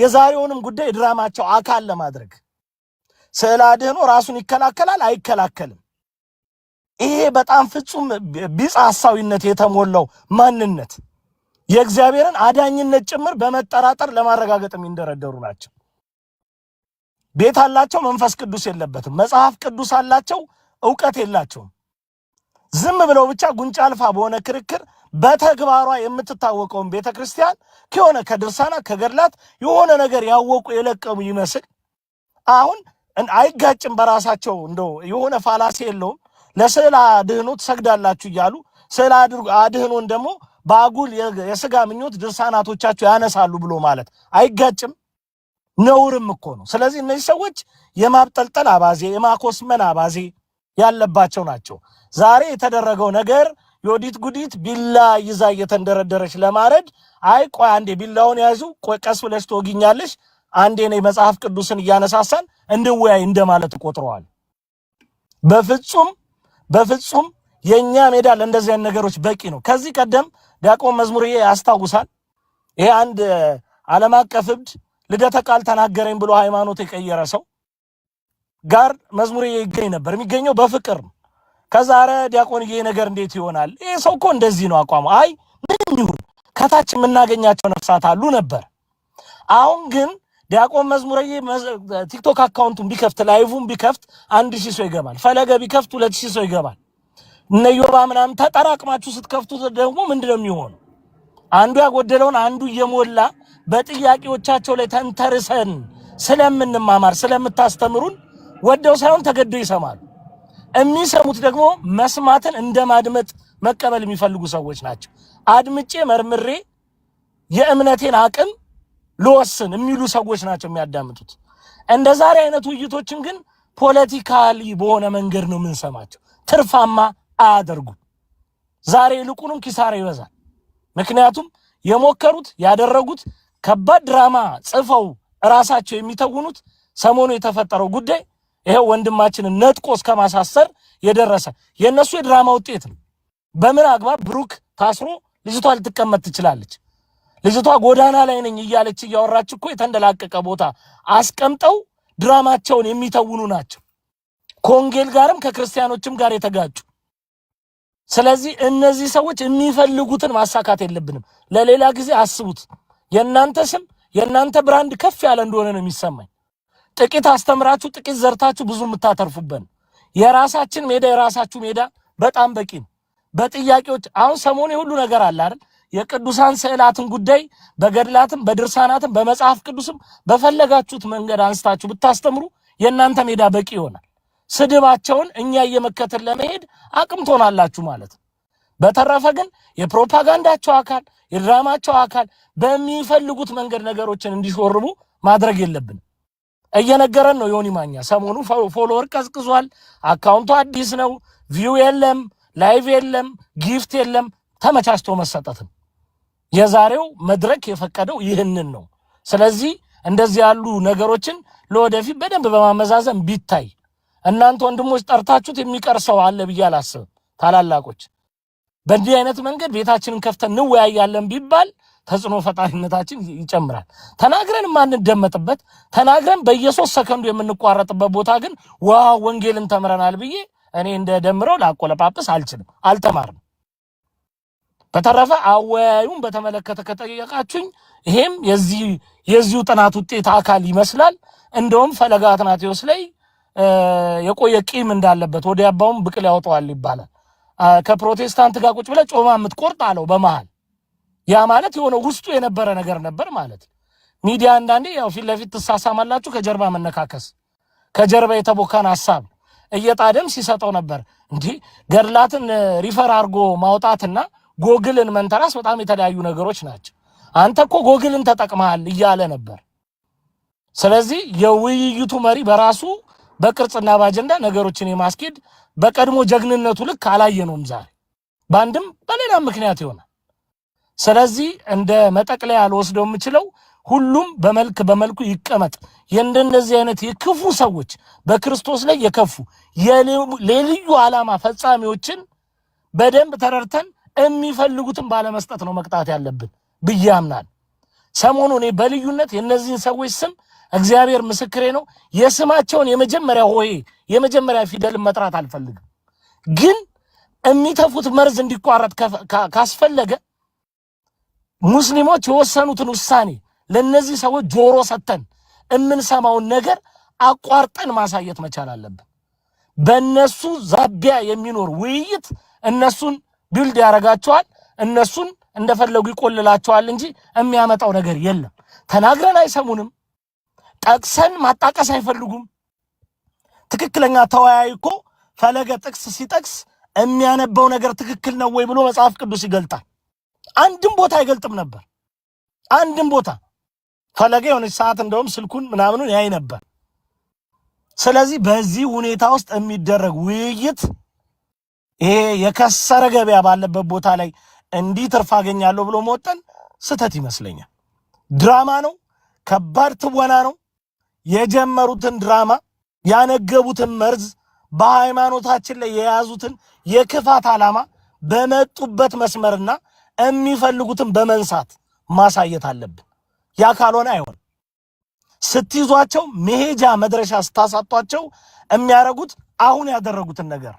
የዛሬውንም ጉዳይ ድራማቸው አካል ለማድረግ ስዕል አድህኖ ራሱን ይከላከላል አይከላከልም። ይሄ በጣም ፍጹም ቢጽ ሐሳዊነት የተሞላው ማንነት የእግዚአብሔርን አዳኝነት ጭምር በመጠራጠር ለማረጋገጥ የሚንደረደሩ ናቸው። ቤት አላቸው፣ መንፈስ ቅዱስ የለበትም። መጽሐፍ ቅዱስ አላቸው፣ ዕውቀት የላቸውም። ዝም ብለው ብቻ ጉንጫ አልፋ በሆነ ክርክር በተግባሯ የምትታወቀውን ቤተክርስቲያን ከሆነ ከድርሳናት ከገድላት የሆነ ነገር ያወቁ የለቀሙ ይመስል አሁን አይጋጭም። በራሳቸው እንደው የሆነ ፋላሲ የለውም። ለስዕል አድህኖ ትሰግዳላችሁ እያሉ ስዕል አድህኖን ደግሞ በአጉል የስጋ ምኞት ድርሳናቶቻቸው ያነሳሉ ብሎ ማለት አይጋጭም፣ ነውርም እኮ ነው። ስለዚህ እነዚህ ሰዎች የማብጠልጠል አባዜ የማኮስመን አባዜ ያለባቸው ናቸው። ዛሬ የተደረገው ነገር ዮዲት ጉዲት ቢላ ይዛ እየተንደረደረች ለማረድ አይ ቆይ አንዴ ቢላውን ያዙ፣ ቆይ ቀስ ብለሽ ትወጊኛለሽ፣ አንዴ ነው መጽሐፍ ቅዱስን እያነሳሳን እንድወያይ እንደማለት ቆጥረዋል። በፍጹም የኛ ሜዳ ለእንደዚህ አይነት ነገሮች በቂ ነው። ከዚህ ቀደም ዲያቆን መዝሙርዬ ያስታውሳል። ይሄ አንድ ዓለም አቀፍ እብድ ልደተ ቃል ተናገረኝ ብሎ ሃይማኖት የቀየረ ሰው ጋር መዝሙርዬ ይገኝ ነበር። የሚገኘው በፍቅር ነው። ከዛ ኧረ ዲያቆንዬ ነገር እንዴት ይሆናል? ይሄ ሰው እኮ እንደዚህ ነው አቋሙ። አይ ምንም ይሁን ከታች የምናገኛቸው ነፍሳት አሉ ነበር። አሁን ግን ዲያቆን መዝሙርዬ ቲክቶክ አካውንቱን ቢከፍት ላይቭን ቢከፍት 1000 ሰው ይገባል። ፈለገ ቢከፍት 2000 ሰው ይገባል። እነ ዮባ ምናምን ተጠራቅማችሁ ስትከፍቱት ደግሞ ምንድነው የሚሆነው? አንዱ ያጎደለውን አንዱ እየሞላ በጥያቄዎቻቸው ላይ ተንተርሰን ስለምንማማር ስለምታስተምሩን ወደው ሳይሆን ተገደው ይሰማሉ። የሚሰሙት ደግሞ መስማትን እንደማድመጥ መቀበል የሚፈልጉ ሰዎች ናቸው። አድምጬ መርምሬ የእምነቴን አቅም ልወስን የሚሉ ሰዎች ናቸው የሚያዳምጡት። እንደ ዛሬ አይነት ውይይቶችን ግን ፖለቲካሊ በሆነ መንገድ ነው የምንሰማቸው። ትርፋማ አያደርጉም። ዛሬ ይልቁንም ኪሳራ ይበዛል። ምክንያቱም የሞከሩት ያደረጉት ከባድ ድራማ ጽፈው ራሳቸው የሚተውኑት ሰሞኑ የተፈጠረው ጉዳይ ይሄው ወንድማችንን ነጥቆ እስከ ማሳሰር የደረሰ የነሱ የድራማ ውጤት ነው። በምን አግባብ ብሩክ ታስሮ ልጅቷ ልትቀመጥ ትችላለች? ልጅቷ ጎዳና ላይ ነኝ እያለች እያወራች እኮ የተንደላቀቀ ቦታ አስቀምጠው ድራማቸውን የሚተውኑ ናቸው። ከወንጌል ጋርም ከክርስቲያኖችም ጋር የተጋጩ። ስለዚህ እነዚህ ሰዎች የሚፈልጉትን ማሳካት የለብንም። ለሌላ ጊዜ አስቡት። የእናንተ ስም የእናንተ ብራንድ ከፍ ያለ እንደሆነ ነው የሚሰማኝ። ጥቂት አስተምራችሁ ጥቂት ዘርታችሁ ብዙ የምታተርፉበት የራሳችን ሜዳ የራሳችሁ ሜዳ በጣም በቂ ነው። በጥያቄዎች አሁን ሰሞኑ ሁሉ ነገር አለ አይደል? የቅዱሳን ስዕላትን ጉዳይ በገድላትም በድርሳናትም በመጽሐፍ ቅዱስም በፈለጋችሁት መንገድ አንስታችሁ ብታስተምሩ የእናንተ ሜዳ በቂ ይሆናል። ስድባቸውን እኛ እየመከተልን ለመሄድ አቅም ትሆናላችሁ ማለት ነው። በተረፈ ግን የፕሮፓጋንዳቸው አካል የድራማቸው አካል በሚፈልጉት መንገድ ነገሮችን እንዲሾርቡ ማድረግ የለብንም። እየነገረን ነው ዮኒ ማኛ። ሰሞኑ ፎሎወር ቀዝቅዟል፣ አካውንቱ አዲስ ነው፣ ቪው የለም፣ ላይቭ የለም፣ ጊፍት የለም። ተመቻችቶ መሰጠትም የዛሬው መድረክ የፈቀደው ይህንን ነው። ስለዚህ እንደዚህ ያሉ ነገሮችን ለወደፊት በደንብ በማመዛዘን ቢታይ እናንተ ወንድሞች ጠርታችሁት የሚቀር ሰው አለ ብዬ አላስብም። ታላላቆች በእንዲህ አይነት መንገድ ቤታችንን ከፍተን እንወያያለን ቢባል ተጽዕኖ ፈጣሪነታችን ይጨምራል። ተናግረን ማንደመጥበት ተናግረን በየ3 ሰከንዱ የምንቋረጥበት ቦታ ግን ወንጌልን ተምረናል ብዬ እኔ እንደደምረው ላቆለጳጵስ አልችልም፣ አልተማርም። በተረፈ አወያዩን በተመለከተ ከጠየቃችሁኝ ይሄም የዚሁ ጥናት ውጤት አካል ይመስላል። እንደውም ፈለገ አትናቴዎስ ላይ የቆየ ቂም እንዳለበት ወዲያባውም ብቅል ያወጣዋል ይባላል። ከፕሮቴስታንት ጋር ቁጭ ብለ ጮማ የምትቆርጥ አለው በመሃል። ያ ማለት የሆነ ውስጡ የነበረ ነገር ነበር ማለት። ሚዲያ አንዳንዴ ያው ፊት ለፊት ትሳሳማላችሁ፣ ከጀርባ መነካከስ፣ ከጀርባ የተቦካን ሐሳብ እየጣደም ሲሰጠው ነበር። እንዲህ ገድላትን ሪፈር አድርጎ ማውጣትና ጎግልን መንተራስ በጣም የተለያዩ ነገሮች ናቸው። አንተ እኮ ጎግልን ተጠቅመሃል እያለ ነበር። ስለዚህ የውይይቱ መሪ በራሱ በቅርጽና ባጀንዳ ነገሮችን የማስኬድ በቀድሞ ጀግንነቱ ልክ አላየነውም ዛሬ በአንድም በሌላም ምክንያት ይሆናል። ስለዚህ እንደ መጠቅለያ ልወስደው የምችለው ሁሉም በመልኩ ይቀመጥ። የእንደነዚህ አይነት የክፉ ሰዎች በክርስቶስ ላይ የከፉ የልዩ ዓላማ ፈጻሚዎችን በደንብ ተረድተን የሚፈልጉትን ባለመስጠት ነው መቅጣት ያለብን ብዬ አምናለሁ። ሰሞኑ እኔ በልዩነት የእነዚህን ሰዎች ስም እግዚአብሔር ምስክሬ ነው የስማቸውን የመጀመሪያ ፊደልን መጥራት አልፈልግም። ግን የሚተፉት መርዝ እንዲቋረጥ ካስፈለገ ሙስሊሞች የወሰኑትን ውሳኔ ለነዚህ ሰዎች ጆሮ ሰተን የምንሰማውን ነገር አቋርጠን ማሳየት መቻል አለብን። በእነሱ ዛቢያ የሚኖር ውይይት እነሱን ቢልድ ያደርጋቸዋል፣ እነሱን እንደፈለጉ ይቆልላቸዋል እንጂ የሚያመጣው ነገር የለም። ተናግረን አይሰሙንም፣ ጠቅሰን ማጣቀስ አይፈልጉም። ትክክለኛ ተወያይ እኮ ፈለገ ጥቅስ ሲጠቅስ የሚያነበው ነገር ትክክል ነው ወይ ብሎ መጽሐፍ ቅዱስ ይገልጣል። አንድም ቦታ አይገልጥም ነበር። አንድም ቦታ ፈለገ የሆነች ሰዓት እንደውም ስልኩን ምናምኑን ያይ ነበር። ስለዚህ በዚህ ሁኔታ ውስጥ የሚደረግ ውይይት ይሄ የከሰረ ገበያ ባለበት ቦታ ላይ እንዲህ ትርፍ አገኛለሁ ብሎ መወጠን ስተት ይመስለኛል። ድራማ ነው፣ ከባድ ትወና ነው። የጀመሩትን ድራማ ያነገቡትን መርዝ በሃይማኖታችን ላይ የያዙትን የክፋት ዓላማ በመጡበት መስመርና የሚፈልጉትን በመንሳት ማሳየት አለብን። ያ ካልሆነ አይሆን። ስትይዟቸው መሄጃ መድረሻ ስታሳጧቸው የሚያረጉት አሁን ያደረጉትን ነገር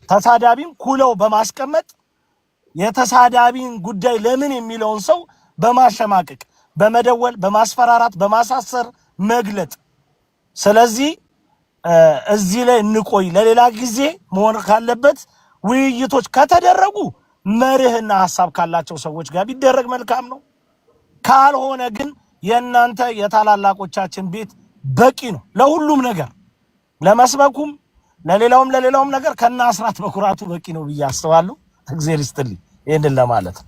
ተሳዳቢን ኩለው በማስቀመጥ የተሳዳቢን ጉዳይ ለምን የሚለውን ሰው በማሸማቀቅ በመደወል በማስፈራራት በማሳሰር መግለጥ። ስለዚህ እዚህ ላይ እንቆይ። ለሌላ ጊዜ መሆን ካለበት ውይይቶች ከተደረጉ መርህና ሐሳብ ካላቸው ሰዎች ጋር ቢደረግ መልካም ነው። ካልሆነ ግን የእናንተ የታላላቆቻችን ቤት በቂ ነው ለሁሉም ነገር፣ ለመስበኩም ለሌላውም ነገር ከነ አስራት በኩራቱ በቂ ነው ብዬ አስባለሁ። እግዚአብሔር ይስጥልኝ ይሄንን ለማለት